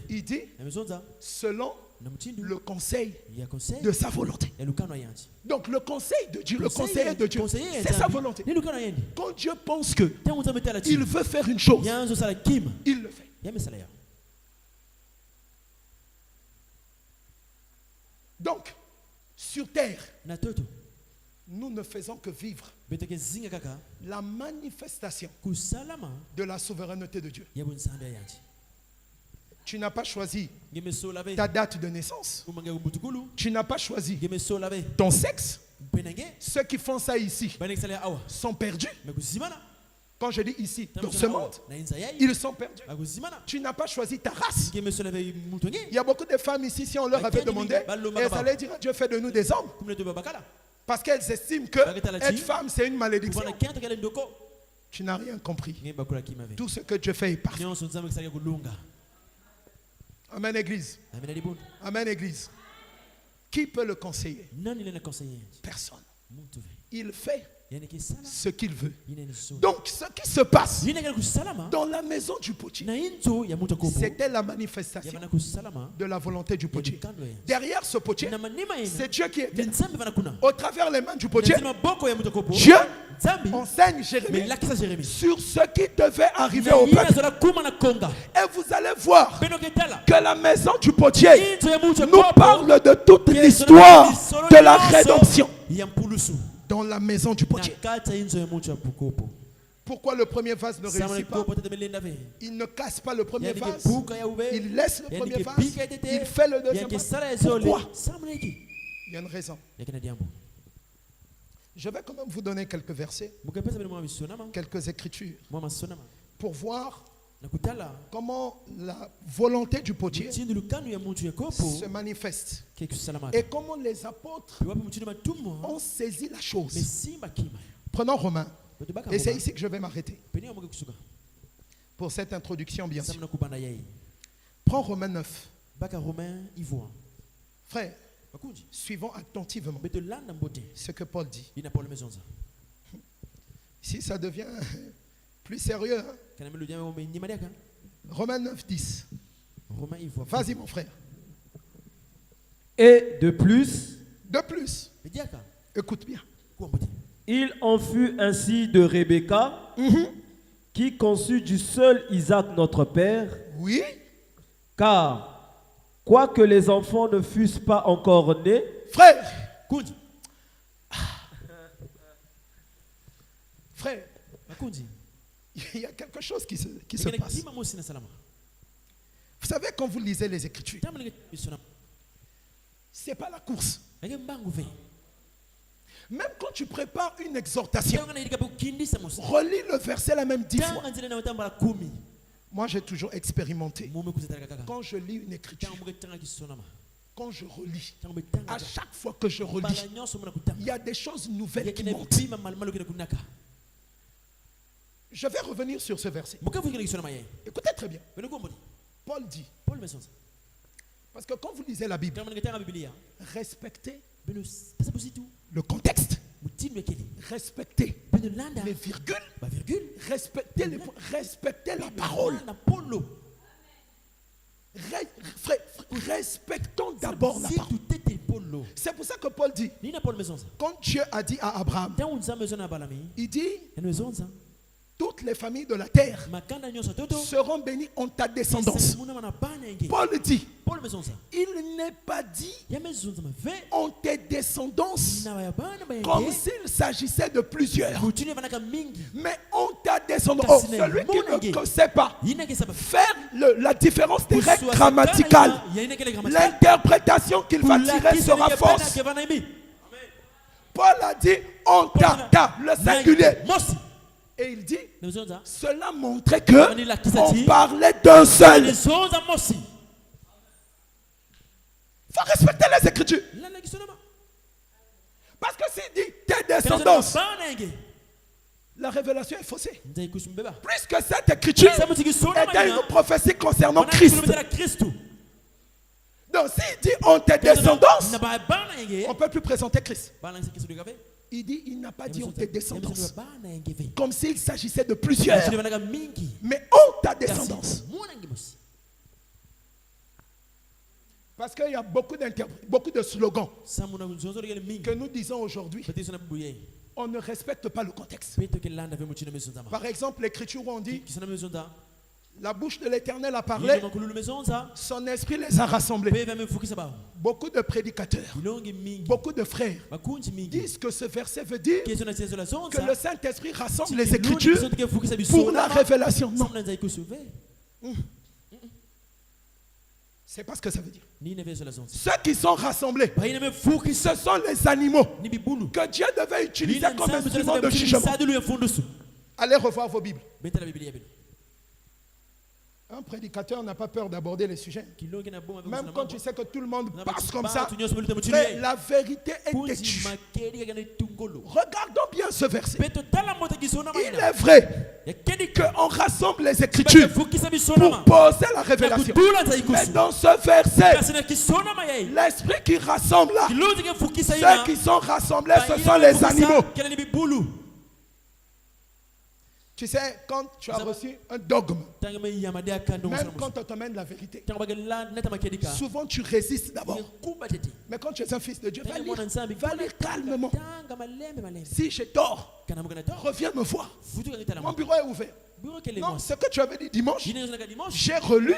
Il dit selon le conseil de sa volonté. Donc le conseil de Dieu, le conseiller de Dieu, c'est sa volonté. Quand Dieu pense que il veut faire une chose, il le fait. Donc, sur terre, nous ne faisons que vivre la manifestation de la souveraineté de Dieu. Tu n'as pas choisi ta date de naissance. Tu n'as pas choisi ton sexe. Ceux qui font ça ici sont perdus. Quand je dis ici, dans ce monde, ils sont perdus. Tu n'as pas choisi ta race. Il y a beaucoup de femmes ici, si on leur avait demandé, elles allaient dire Dieu fait de nous des hommes. Parce qu'elles estiment que être femme, c'est une malédiction. Tu n'as rien compris. Tout ce que Dieu fait est parfait. Amen, Église. Amen, Église. Qui peut le conseiller? Personne. Il fait ce qu'il veut. Donc ce qui se passe dans la maison du potier, c'était la manifestation de la volonté du potier. Derrière ce potier, c'est Dieu qui était au travers les mains du potier. Dieu enseigne Jérémie sur ce qui devait arriver au peuple. Et vous allez voir que la maison du potier nous parle de toute l'histoire de la rédemption dans la maison du potier. Pourquoi le premier vase ne réussit pas? Il ne casse pas le premier vase. Il laisse le premier vase. Il fait le deuxième vase. Pourquoi? Il y a une raison. Je vais quand même vous donner quelques versets, quelques écritures, pour voir comment la volonté du potier se manifeste et comment les apôtres ont saisi la chose. Prenons Romains, et c'est ici que je vais m'arrêter pour cette introduction, bien sûr. Prends Romains 9. Frère, suivons attentivement ce que Paul dit. Si ça devient plus sérieux, hein? Romains 9, 10. Vas-y mon frère. Et de plus, écoute bien. Il en fut ainsi de Rebecca, qui conçut du seul Isaac notre père. Oui. Car, quoique les enfants ne fussent pas encore nés, frère, frère, il y a quelque chose qui se passe. Vous savez, quand vous lisez les Écritures, ce n'est pas la course. Même quand tu prépares une exhortation, relis le verset la même 10 fois. Moi, j'ai toujours expérimenté. Quand je lis une écriture, quand je relis, à chaque fois que je relis, il y a des choses nouvelles qui montent. Je vais revenir sur ce verset. Écoutez très bien. Paul dit, parce que quand vous lisez la Bible, respectez le contexte, respectez les virgules, respectez les points, respectez la parole. Respectons d'abord la parole. C'est pour ça que Paul dit, quand Dieu a dit à Abraham, il dit, toutes les familles de la terre seront bénies en ta descendance. Paul dit, il n'est pas dit en tes descendances comme s'il s'agissait de plusieurs, mais en ta descendance. Oh, celui qui ne sait pas faire la différence des règles grammaticales, l'interprétation qu'il va tirer sera fausse. Paul a dit en ta, le singulier. Et il dit, cela montrait qu'on parlait d'un seul. Il faut respecter les Écritures. Parce que s'il dit tes descendances, La révélation est faussée. Puisque cette écriture était une prophétie concernant Christ. Donc s'il dit on tes descendance, on ne peut plus présenter Christ. Il dit il n'a pas dit on tes descendance. Comme s'il s'agissait de plusieurs. Mais on ta descendance. Parce qu'il y a beaucoup de slogans que nous disons aujourd'hui. On ne respecte pas le contexte. Par exemple, l'écriture où on dit la bouche de l'Éternel a parlé, son esprit les a rassemblés. Beaucoup de prédicateurs, beaucoup de frères disent que ce verset veut dire que le Saint-Esprit rassemble les Écritures pour la révélation. Non. C'est pas ce que ça veut dire. Ceux qui sont rassemblés, ce sont les animaux que Dieu devait utiliser comme instrument de jugement. Allez revoir vos Bibles. Un prédicateur n'a pas peur d'aborder les sujets. Même quand tu sais que tout le monde passe comme ça. Mais la vérité est têtue. Regardons bien ce verset. Il est vrai qu'on rassemble les Écritures pour poser la révélation. Mais dans ce verset, l'esprit qui rassemble là, ceux qui sont rassemblés, ce sont les animaux. Tu sais, quand tu as reçu un dogme, même quand on t'emmène la vérité, souvent tu résistes d'abord. Mais quand tu es un fils de Dieu, va lire calmement. Si j'ai tort, reviens me voir. Mon bureau est ouvert. Non, ce que tu avais dit dimanche, j'ai relu,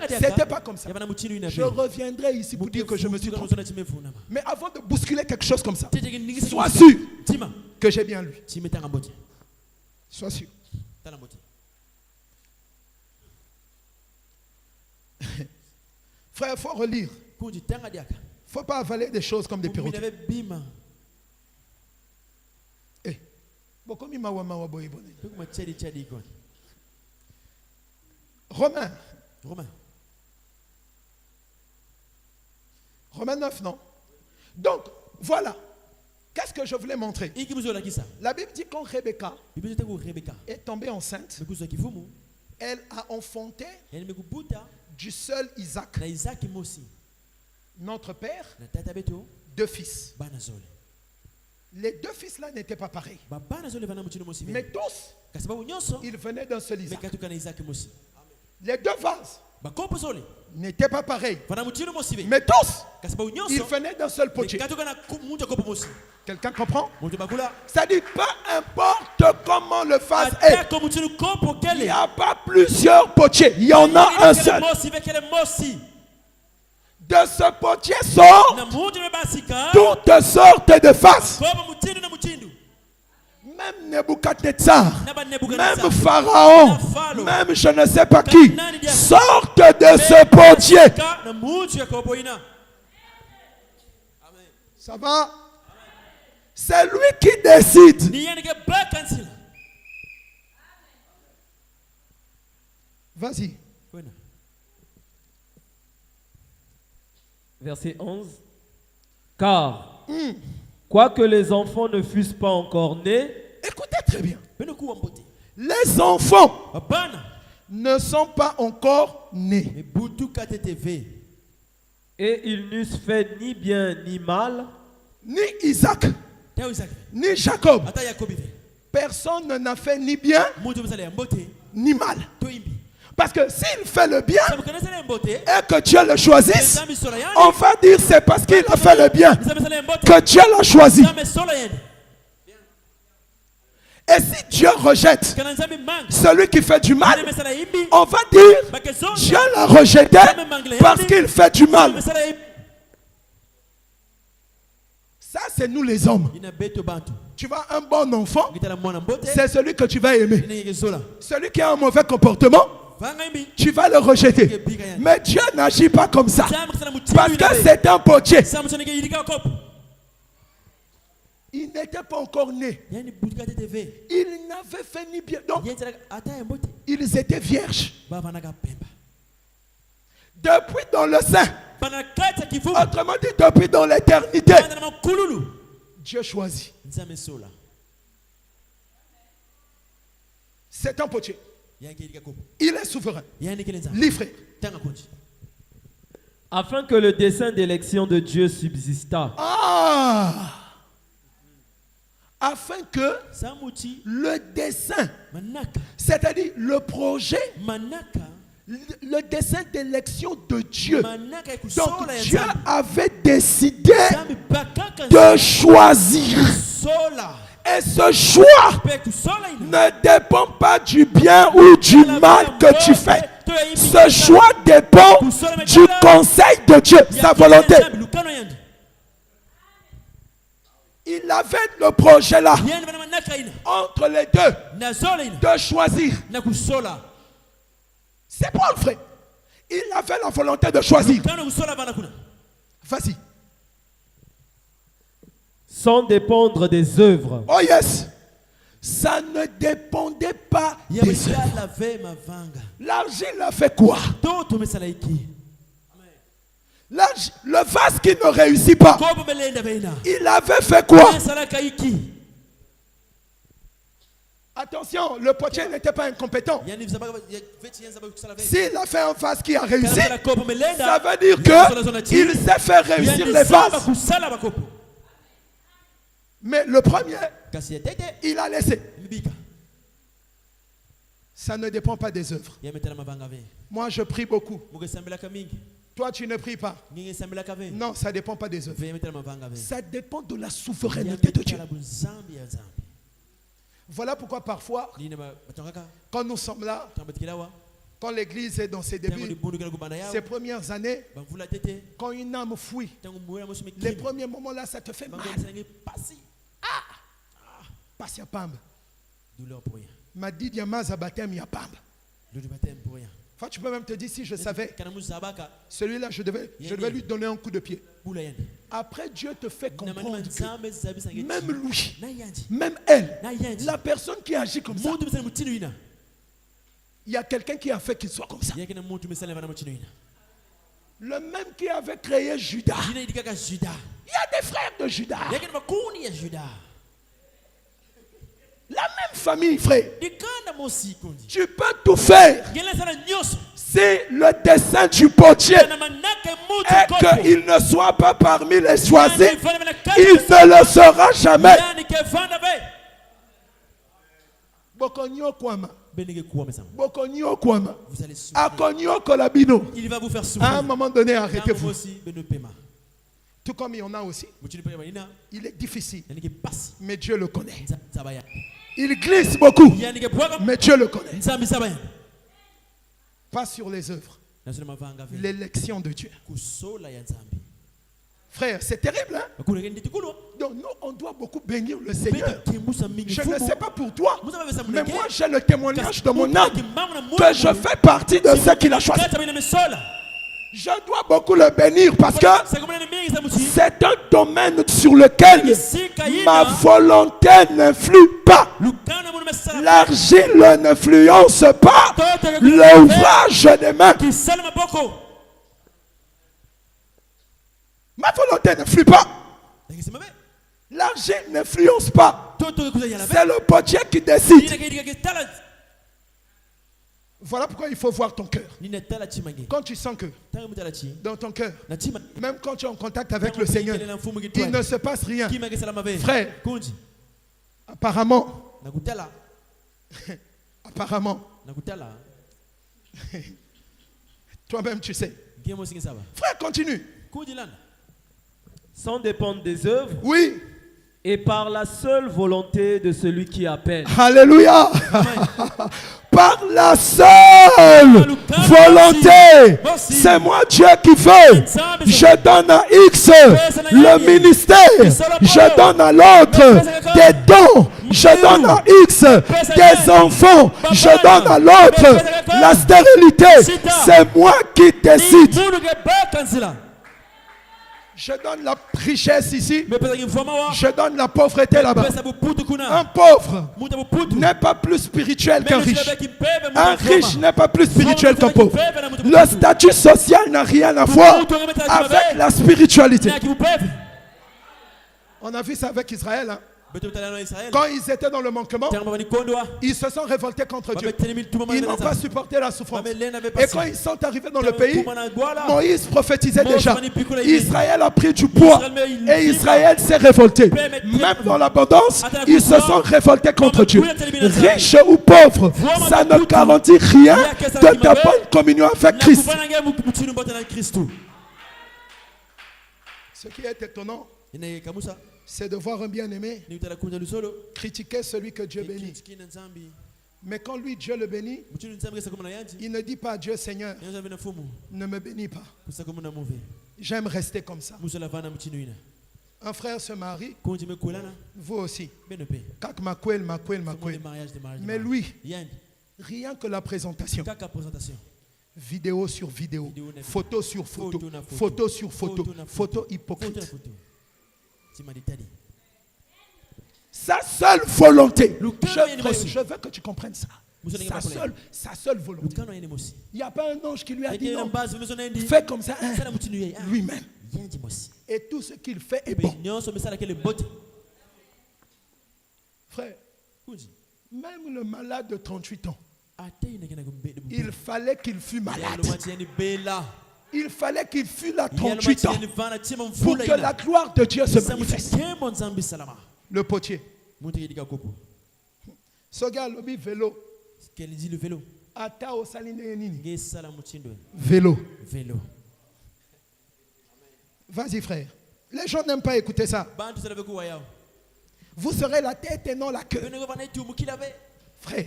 c'était pas comme ça. Je reviendrai ici pour dire que je me suis trompé. Mais avant de bousculer quelque chose comme ça, sois sûr que j'ai bien lu. Sois sûr. Frère, il faut relire. Il ne faut pas avaler des choses comme des perroquets. Romains. Romains 9, non? Donc, voilà. Qu'est-ce que je voulais montrer? La Bible dit quand Rebecca est tombée enceinte, elle a enfanté du seul Isaac, notre père, deux fils. Les deux fils là n'étaient pas pareils. Mais tous, ils venaient d'un seul Isaac. Les deux vases n'étaient pas pareils. Mais tous, ils venaient d'un seul potier. Quelqu'un comprend? C'est-à-dire, peu importe comment le vase est, il n'y a pas plusieurs potiers. Il y en a un seul. De ce potier sortent toutes sortes de vases. Même Nebuchadnezzar, même Pharaon, même je ne sais pas qui, sortent de ce potier. Ça va? C'est lui qui décide. Vas-y. Verset 11. Car, quoique les enfants ne fussent pas encore nés, écoutez très bien. Les enfants ne sont pas encore nés. Et ils n'eussent fait ni bien ni mal, ni Isaac, ni Jacob. Personne n'a fait ni bien ni mal. Parce que s'il fait le bien et que Dieu le choisisse, on va dire c'est parce qu'il a fait le bien que Dieu l'a choisi. Et si Dieu rejette celui qui fait du mal, on va dire Dieu l'a rejeté parce qu'il fait du mal. Ça, c'est nous les hommes. Tu vois, un bon enfant, c'est celui que tu vas aimer. Celui qui a un mauvais comportement, tu vas le rejeter. Mais Dieu n'agit pas comme ça. Parce que c'est un potier. Il n'était pas encore né. Il n'avait fait ni bien. Donc, ils étaient vierges. Depuis dans le sein. Autrement dit, depuis dans l'éternité. Dieu choisit. C'est un potier. Il est souverain. Lis, frère. Afin que le dessein d'élection de Dieu subsista. Afin que le dessein, c'est-à-dire le projet, le dessein d'élection de Dieu. Donc Dieu avait décidé de choisir. Et ce choix ne dépend pas du bien ou du mal que tu fais. Ce choix dépend du conseil de Dieu, sa volonté. Il avait le projet là, entre les deux, de choisir. C'est Paul, frère. Il avait la volonté de choisir. Vas-y. Sans dépendre des œuvres. Oh yes. Ça ne dépendait pas des œuvres. L'argile a fait quoi? Le vase qui ne réussit pas, il avait fait quoi? Attention, le potier n'était pas incompétent. S'il a fait un vase qui a réussi, ça veut dire qu'il sait faire réussir les vases. Mais le premier, il a laissé. Ça ne dépend pas des œuvres. Moi, je prie beaucoup. Toi, tu ne pries pas. Non, ça ne dépend pas des œuvres. Ça dépend de la souveraineté de Dieu. Voilà pourquoi parfois, quand nous sommes là, quand l'église est dans ses débuts, ses premières années, quand une âme fuit, les premiers moments là, ça te fait mal. Passe à Pambe. M'a dit Diamaza baptême ya Pambe. Enfin, tu peux même te dire, si je savais, celui-là, je devais lui donner un coup de pied. Après, Dieu te fait comprendre que même lui, même elle, la personne qui agit comme ça, il y a quelqu'un qui a fait qu'il soit comme ça. Le même qui avait créé Judas. Il y a des frères de Judas. La même famille, frère. Tu peux tout faire. Si le dessein du potier est qu'il ne soit pas parmi les choisis, il ne le sera jamais. Bokonyo Kwama. Bokonyo Kwama. Akonyo Kolabino. Il va vous faire souffrir. À un moment donné, arrêtez-vous. Tout comme il y en a aussi. Il est difficile. Mais Dieu le connaît. Il glisse beaucoup. Mais Dieu le connaît. Pas sur les œuvres. L'élection de Dieu. Frère, c'est terrible, hein? Donc nous, on doit beaucoup bénir le Seigneur. Je ne sais pas pour toi, mais moi j'ai le témoignage de mon âme que je fais partie de ceux qu'il a choisi. Je dois beaucoup le bénir parce que c'est un domaine sur lequel ma volonté n'influe pas. L'argile n'influence pas l'ouvrage des mains. Ma volonté n'influe pas. L'argile n'influence pas. C'est le potier qui décide. Voilà pourquoi il faut voir ton cœur. Quand tu sens que dans ton cœur, même quand tu es en contact avec le Seigneur, il ne se passe rien. Frère, apparemment, toi-même tu sais. Frère, continue. Sans dépendre des œuvres. Oui. Et par la seule volonté de celui qui appelle. Alléluia. Par la seule volonté. C'est moi Dieu qui veut. Je donne à X le ministère. Je donne à l'autre des dons. Je donne à X des enfants. Je donne à l'autre la stérilité. C'est moi qui décide. Je donne la richesse ici. Je donne la pauvreté là-bas. Un pauvre n'est pas plus spirituel qu'un riche. Un riche n'est pas plus spirituel qu'un pauvre. Le statut social n'a rien à voir avec la spiritualité. On a vu ça avec Israël. Hein? Quand ils étaient dans le manquement, ils se sont révoltés contre Dieu. Ils n'ont pas supporté la souffrance. Et quand ils sont arrivés dans le pays, Moïse prophétisait déjà. Israël a pris du poids et Israël s'est révolté. Même dans l'abondance, ils se sont révoltés contre Dieu. Riche ou pauvre, ça ne garantit rien de ta bonne communion avec Christ. Ce qui est étonnant, c'est de voir un bien-aimé critiquer celui que Dieu bénit. Mais quand lui, Dieu le bénit, il ne dit pas à Dieu, Seigneur, ne me bénis pas. J'aime rester comme ça. Un frère se marie, vous aussi. Mais lui, rien que la présentation, vidéo sur vidéo, photo sur photo, photo sur photo, photo hypocrite. Sa seule volonté, je veux que tu comprennes ça. Sa seule volonté. Il n'y a pas un ange qui lui a dit non, fais comme ça lui-même. Et tout ce qu'il fait est bon. Frère, même le malade de 38 ans, il fallait qu'il fût malade. Il fallait qu'il fût là 38 ans pour que la gloire de Dieu se manifeste. Le potier. Ce gars, le vélo. Vélo. Vas-y, frère. Les gens n'aiment pas écouter ça. Vous serez la tête et non la queue. Frère,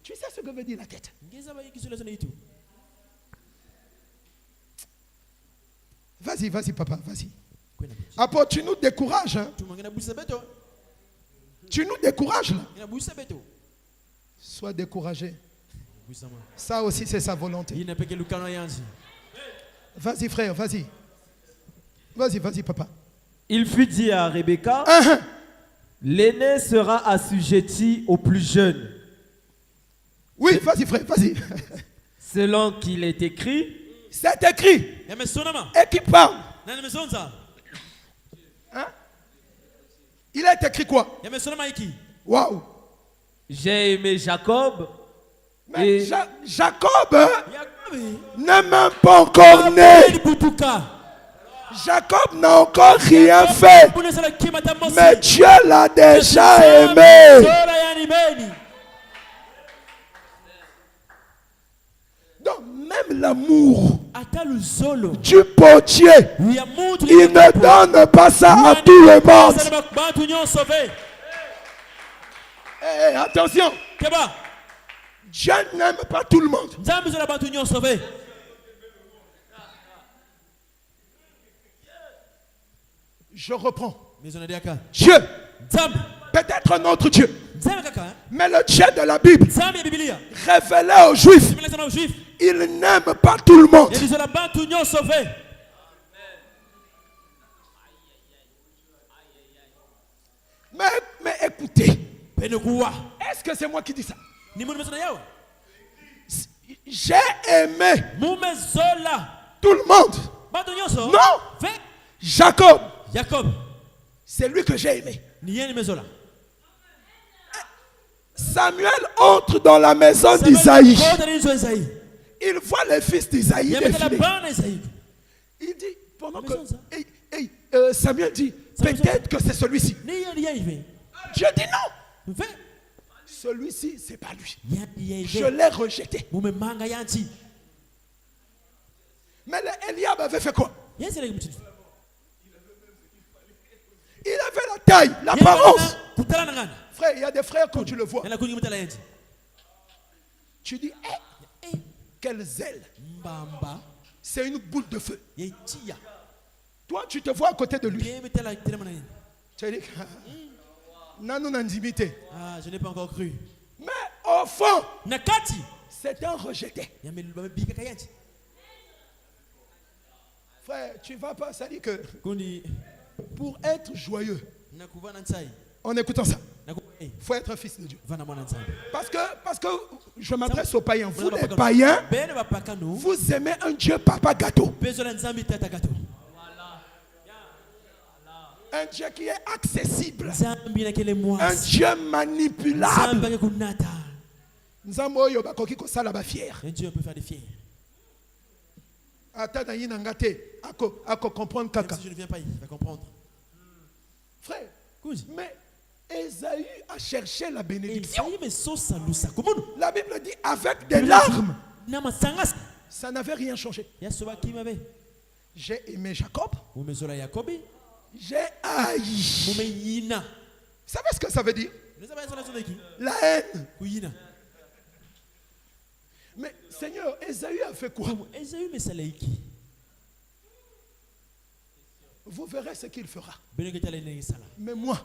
tu sais ce que veut dire la tête? Vas-y, papa, vas-y. Après, tu nous décourages. Hein? Tu nous décourages là. Sois découragé. Ça aussi, c'est sa volonté. Vas-y, frère, vas-y. Vas-y, papa. Il fut dit à Rebecca, l'aîné sera assujetti au plus jeune. Oui, vas-y, frère, vas-y. Selon qu'il est écrit. C'est écrit. Et qui parle? Hein? Il a écrit quoi? Waouh. J'ai aimé Jacob. Mais Jacob n'est même pas encore né. Jacob n'a encore rien fait. Mais Dieu l'a déjà aimé. Donc même l'amour du potier, il ne donne pas ça à tout le monde. Hey, attention. Dieu n'aime pas tout le monde. Je reprends. Dieu, peut-être notre Dieu, mais le Dieu de la Bible, révélé aux Juifs, il n'aime pas tout le monde. Mais écoutez, est-ce que c'est moi qui dis ça? J'ai aimé tout le monde. Non. Jacob, c'est lui que j'ai aimé. Samuel entre dans la maison d'Isaïe. Il voit les fils d'Isaïe défiler. Il dit, pendant que Samuel dit, peut-être que c'est celui-ci. Dieu dit non. Celui-ci, c'est pas lui. Je l'ai rejeté. Mais Eliab avait fait quoi? Il avait la taille, l'apparence. Frère, il y a des frères quand tu le vois. Tu dis, quel zèle. C'est une boule de feu. Toi, tu te vois à côté de lui. Tu dis, je n'ai pas encore cru. Mais au fond, c'est un rejeté. Frère, tu ne vas pas, ça dit que pour être joyeux, en écoutant ça, il faut être un fils de Dieu. Parce que je m'adresse aux païens. Vous les païens, vous aimez un Dieu papa gâteau. Un Dieu qui est accessible. Un Dieu manipulable. Un Dieu peut faire des fiers. Comprendre si je ne viens pas, il va comprendre. Frère, mais Ésaü a cherché la bénédiction. La Bible dit avec des larmes. Ça n'avait rien changé. J'ai aimé Jacob. J'ai haï. Vous savez ce que ça veut dire? La haine. Mais Seigneur, Ésaü a fait quoi? Vous verrez ce qu'il fera. Mais moi,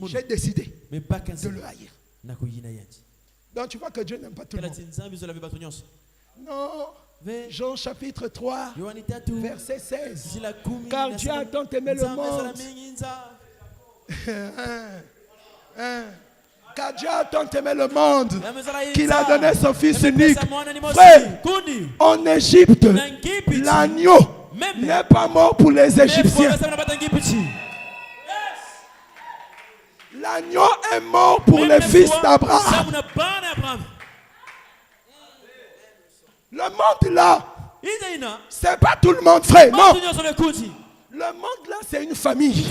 j'ai décidé de le haïr. Donc tu vois que Dieu n'aime pas tout le monde. Non. Jean chapitre 3, verset 16. Car Dieu a tant aimé le monde. Car Dieu a tant aimé le monde qu'il a donné son Fils unique. Frère, en Égypte, l'agneau n'est pas mort pour les Égyptiens. L'agneau est mort pour les fils d'Abraham. Le monde là, c'est pas tout le monde, frère. Non. Le monde là, c'est une famille.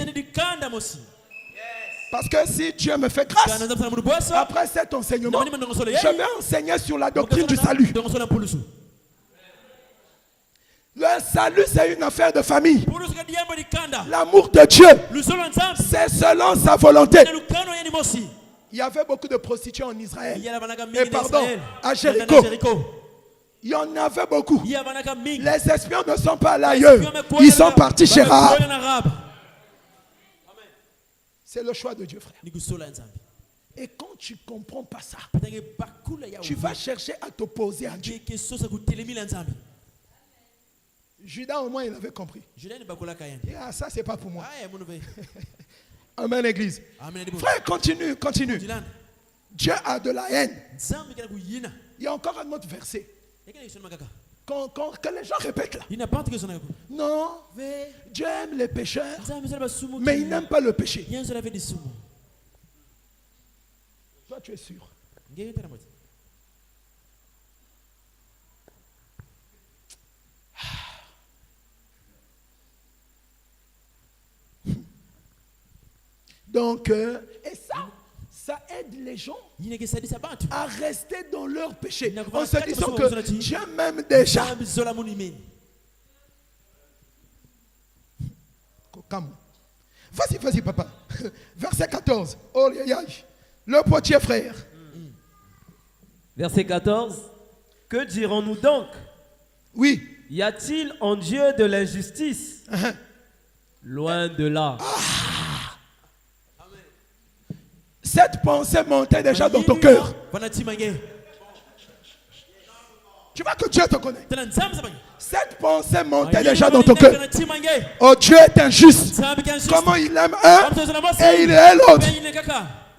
Parce que si Dieu me fait grâce, après cet enseignement, je vais enseigner sur la doctrine du salut. Le salut, c'est une affaire de famille. L'amour de Dieu, c'est selon sa volonté. Il y avait beaucoup de prostituées en Israël. Et pardon, à Jéricho. Il y en avait beaucoup. Les espions ne sont pas allés ailleurs. Ils sont partis chez Rahab. C'est le choix de Dieu, frère. Et quand tu ne comprends pas ça, tu vas chercher à t'opposer à Dieu. Judas, au moins, il avait compris. Ah, ça, c'est pas pour moi. Amen, église. Frère, continue. Dieu a de la haine. Il y a encore un autre verset. Que les gens répètent là. Non, Dieu aime les pécheurs, mais il n'aime pas le péché. Toi, tu es sûr? Donc, et ça aide les gens à rester dans leur péché en se disant que Dieu m'aime déjà. Vas-y, papa. Verset 14. Oh, le potier frère. Verset 14. Que dirons-nous donc? Oui. Y a-t-il en Dieu de l'injustice? Loin de là. Cette pensée montait déjà dans ton cœur. Tu vois que Dieu te connaît. Cette pensée montait déjà dans ton cœur. Oh, Dieu est injuste. Comment il aime un et il est l'autre.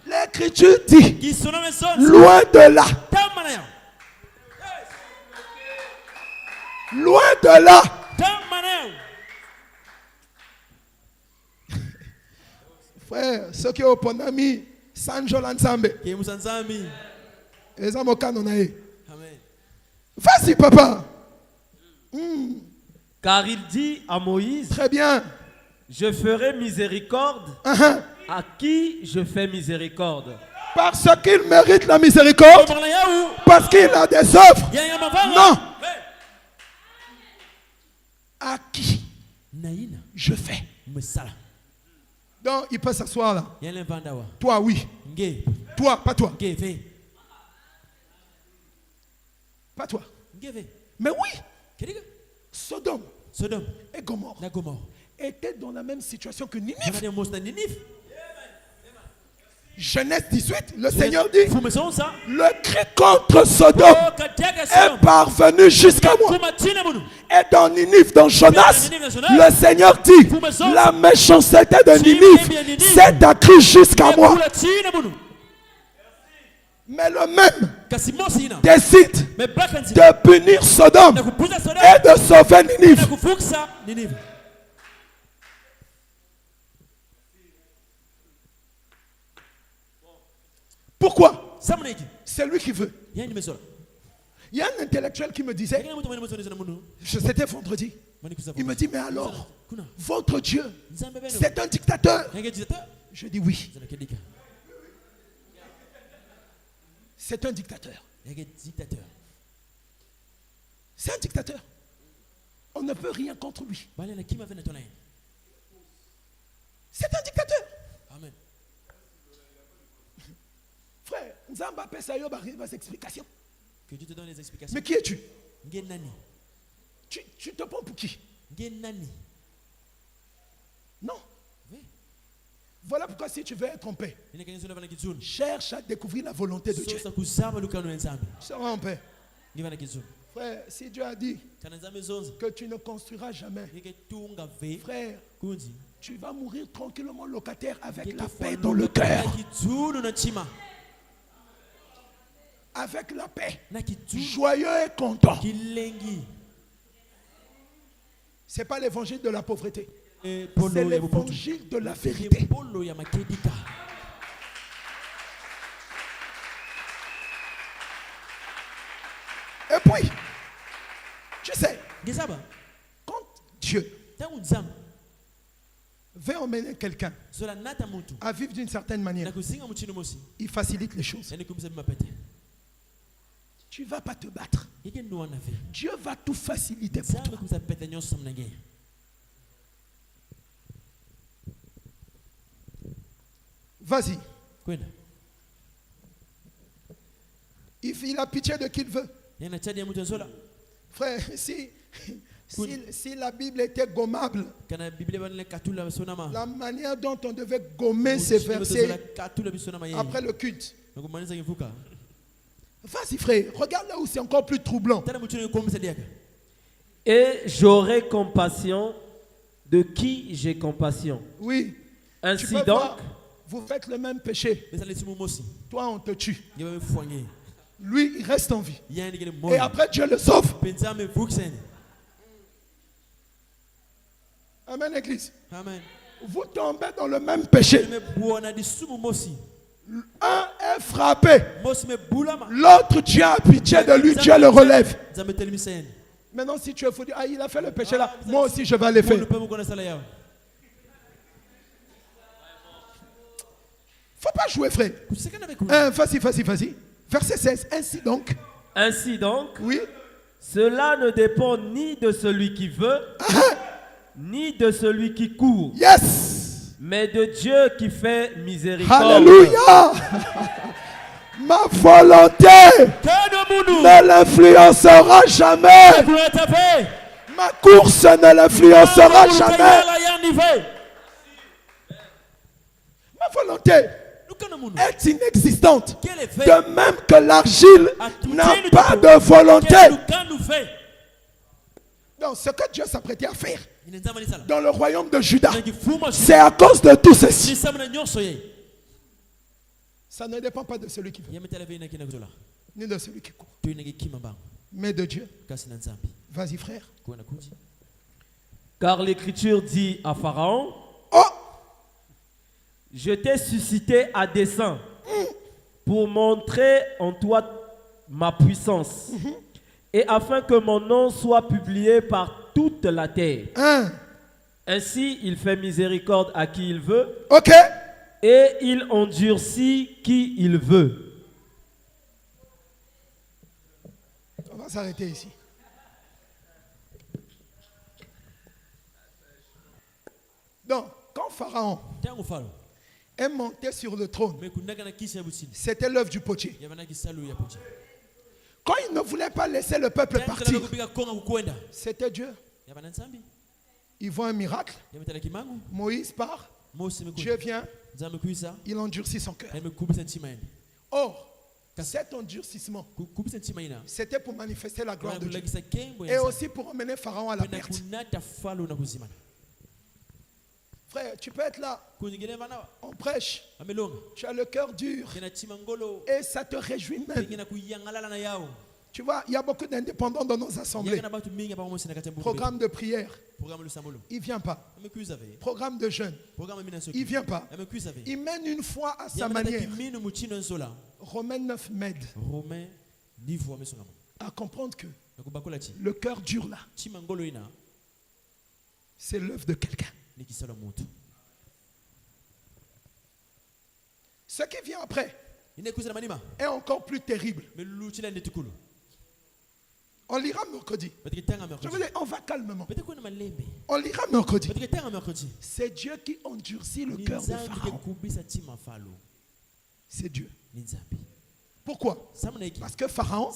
L'Écriture dit, loin de là. Loin de là. Frère, ceux qui ont au Ponami, Sanjo Lansambe. Vas-y, papa. Car il dit à Moïse, très bien, je ferai miséricorde à qui je fais miséricorde. Parce qu'il mérite la miséricorde. Parce qu'il a des œuvres. Non. À qui je fais. Donc il peut s'asseoir là. Toi, oui. Toi, pas toi. Pas toi. Mais oui. Sodome et Gomorrhe étaient dans la même situation que Ninive. Genèse 18, le Seigneur dit, le cri contre Sodome est parvenu jusqu'à moi. Et dans Ninive, dans Jonas, le Seigneur dit, la méchanceté de Ninive s'est accrue jusqu'à moi. Mais le même décide de punir Sodome et de sauver Ninive. Pourquoi? C'est lui qui veut. Il y a un intellectuel qui me disait, c'était vendredi, il me dit, mais alors, votre Dieu, c'est un dictateur. Je dis oui. C'est un dictateur. C'est un dictateur. On ne peut rien contre lui. C'est un dictateur. Amen. Frère, Nzamba Pesayo va s'explication. Que Dieu te donne les explications. Mais qui es-tu? Tu te prends pour qui? Non. Oui. Voilà pourquoi si tu veux être en paix, cherche à découvrir la volonté de Dieu. Tu seras en paix. Frère, si Dieu a dit que tu ne construiras jamais, frère, tu vas mourir tranquillement locataire avec la paix dans le cœur. Avec la paix, joyeux et content. Ce n'est pas l'évangile de la pauvreté, c'est l'évangile de la vérité. Et puis, tu sais, quand Dieu veut emmener quelqu'un à vivre d'une certaine manière, il facilite les choses. Tu ne vas pas te battre. Dieu va tout faciliter pour toi. Vas-y. Il a pitié de qui il veut. Frère, si la Bible était gommable, la manière dont on devait gommer ces versets après le culte. Vas-y frère, regarde là où c'est encore plus troublant. Et j'aurai compassion de qui j'ai compassion. Oui. Ainsi donc, voir, vous faites le même péché. Toi on te tue. Lui il reste en vie. Et après Dieu le sauve. Amen église. Amen. Vous tombez dans le même péché. Un est frappé. L'autre, Dieu a pitié de lui, Dieu le relève. Maintenant, si tu es fou, il a fait le péché là, moi aussi je vais le faire. Faut pas jouer, frère. Vas-y. Verset 16. Ainsi donc, oui. Cela ne dépend ni de celui qui veut, ni de celui qui court. Yes. Mais de Dieu qui fait miséricorde. Alléluia. Ma volonté ne l'influencera jamais. Ma course ne l'influencera jamais. Ma volonté est inexistante. De même que l'argile n'a pas de volonté. Donc ce que Dieu s'apprêtait à faire dans le royaume de Juda, c'est à cause de tout ceci. Ça ne dépend pas de celui qui veut, ni de celui qui court, mais de Dieu. Vas-y frère. Car l'Écriture dit à Pharaon, je t'ai suscité à dessein pour montrer en toi ma puissance et afin que mon nom soit publié par toute la terre. Ainsi, il fait miséricorde à qui il veut. Ok. Et il endurcit qui il veut. On va s'arrêter ici. Donc, quand Pharaon est monté sur le trône, c'était l'œuvre du potier. Quand il ne voulait pas laisser le peuple partir, c'était Dieu. Il voit un miracle. Moïse part. Dieu vient. Il endurcit son cœur. Or, cet endurcissement, c'était pour manifester la gloire de Dieu. Et aussi pour emmener Pharaon à la perte. Frère, tu peux être là, on prêche, tu as le cœur dur et ça te réjouit même. Tu vois, il y a beaucoup d'indépendants dans nos assemblées. Programme de prière, il ne vient pas. Programme de jeûne, il ne vient pas. Il mène une foi à sa manière. Romains 9 m'aide à comprendre que le cœur dur là, c'est l'œuvre de quelqu'un. Ce qui vient après est encore plus terrible. On lira mercredi. Je veux dire, on va calmement. On lira mercredi. C'est Dieu qui endurcit le cœur de Pharaon. C'est Dieu. Pourquoi? Parce que Pharaon,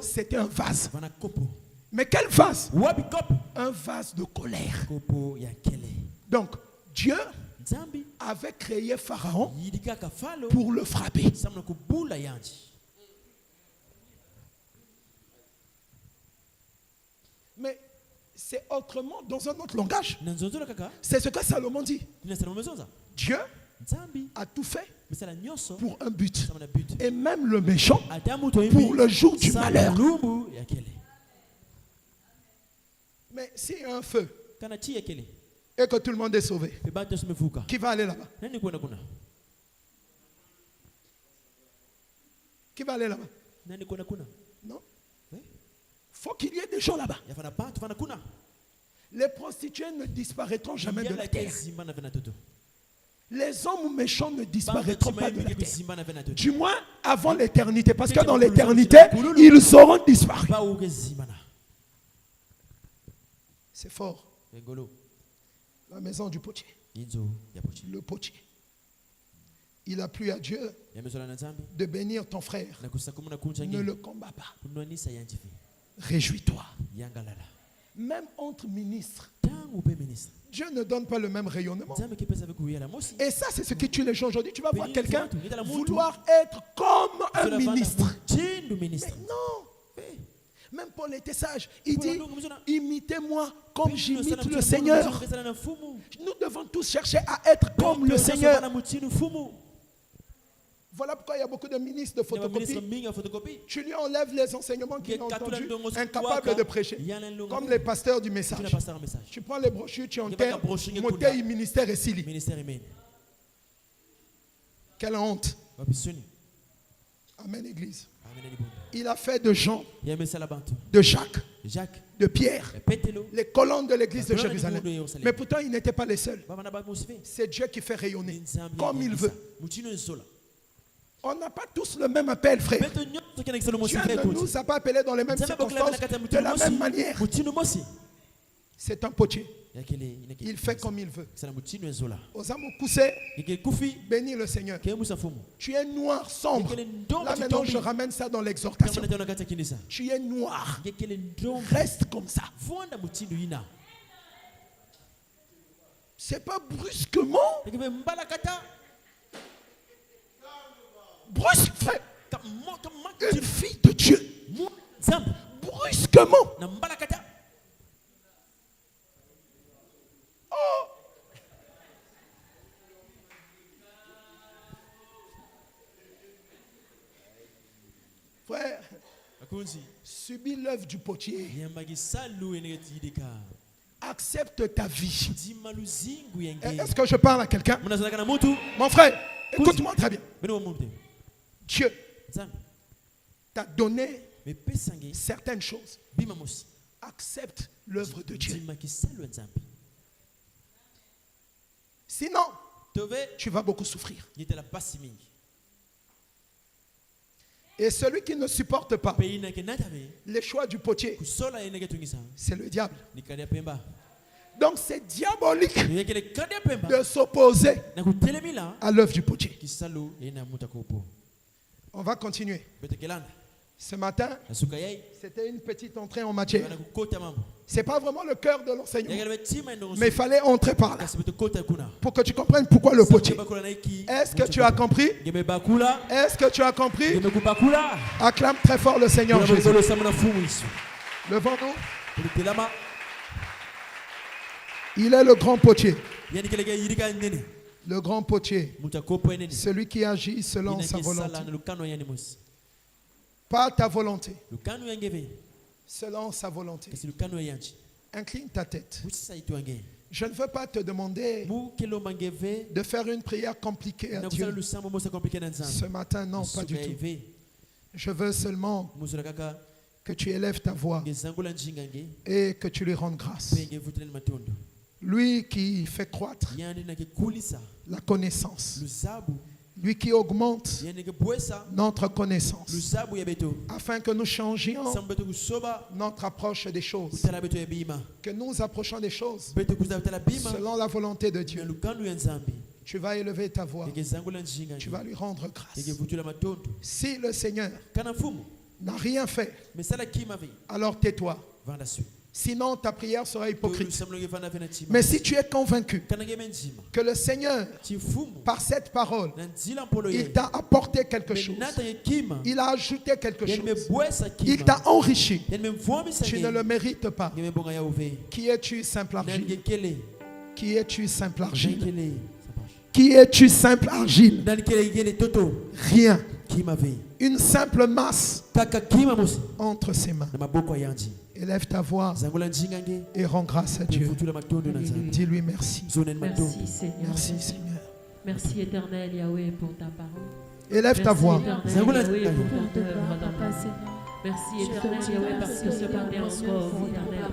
c'était un vase. Mais quel vase? Un vase de colère. Donc, Dieu avait créé Pharaon pour le frapper. Mais c'est autrement dans un autre langage. C'est ce que Salomon dit. Dieu a tout fait pour un but. Et même le méchant pour le jour du malheur. Mais s'il y a un feu et que tout le monde est sauvé, qui va aller là-bas? Qui va aller là-bas? Non. Faut qu'il y ait des gens là-bas. Les prostituées ne disparaîtront jamais de la terre. Les hommes méchants ne disparaîtront pas de la terre. Du moins avant l'éternité. Parce que dans l'éternité, ils auront disparu. C'est fort. La maison du potier. Le potier. Il a plu à Dieu de bénir ton frère. Ne le combats pas. Réjouis-toi. Même entre ministres, Dieu ne donne pas le même rayonnement. Et ça, c'est ce qui tue les gens aujourd'hui. Tu vas voir quelqu'un vouloir être comme un ministre. Mais non. Même Paul était sage. Il dit, imitez-moi comme j'imite le Seigneur. Nous devons tous chercher à être comme le Seigneur. Voilà pourquoi il y a beaucoup de ministres de photocopie. Tu lui enlèves les enseignements qu'il a entendus, incapable de prêcher. Comme les pasteurs du message. Tu prends les brochures, tu enterres, Motei ministère et Sili. Quelle honte. Amen, Église. Il a fait de Jean, de Jacques, de Pierre, les colonnes de l'église de Jérusalem. Mais pourtant, ils n'étaient pas les seuls. C'est Dieu qui fait rayonner comme il veut. On n'a pas tous le même appel, frère. Dieu ne nous a pas appelés dans les mêmes circonstances, de la même manière. C'est un potier. Il fait comme il veut. Osamu Koussé, bénis le Seigneur. Tu es noir, sombre. Là maintenant, je ramène ça dans l'exhortation. Tu es noir. Reste comme ça. C'est pas brusquement. Brusque, frère. Une fille de Dieu. Brusquement. Oh. Frère, subis l'œuvre du potier. Accepte ta vie. Est-ce que je parle à quelqu'un? Mon frère, écoute-moi très bien. Dieu t'a donné certaines choses. Accepte l'œuvre de Dieu. Sinon, tu vas beaucoup souffrir. Et celui qui ne supporte pas les choix du potier, c'est le diable. Donc c'est diabolique de s'opposer à l'œuvre du potier. On va continuer. Ce matin, c'était une petite entrée en matière. Ce n'est pas vraiment le cœur de l'enseignement. Mais il fallait entrer par là. Pour que tu comprennes pourquoi le potier. Est-ce que tu as compris? Est-ce que tu as compris? Acclame très fort le Seigneur Jésus. Levons-nous. Il est le grand potier. Le grand potier. Celui qui agit selon sa volonté. Pas ta volonté. Selon sa volonté. Incline ta tête. Je ne veux pas te demander de faire une prière compliquée à Dieu. Ce matin, non, pas du tout. Je veux seulement que tu élèves ta voix et que tu lui rendes grâce. Lui qui fait croître la connaissance. Lui qui augmente notre connaissance, afin que nous changions notre approche des choses, que nous approchons des choses selon la volonté de Dieu. Tu vas élever ta voix, tu vas lui rendre grâce. Si le Seigneur n'a rien fait, alors tais-toi. Sinon, ta prière sera hypocrite. Mais si tu es convaincu que le Seigneur, par cette parole, il t'a apporté quelque chose, il a ajouté quelque chose, il t'a enrichi, tu ne le mérites pas. Qui es-tu, simple argile? Qui es-tu, simple argile? Qui es-tu, simple argile? Rien. Une simple masse entre ses mains. Élève ta voix et rends grâce à Dieu. Dis-lui merci. Merci Seigneur. Merci Seigneur. Merci éternel Yahweh pour ta parole. Élève ta voix. Merci éternel Yahweh pour ton œuvre dans ma vie. Merci éternel Yahweh parce que ce matin encore, éternel,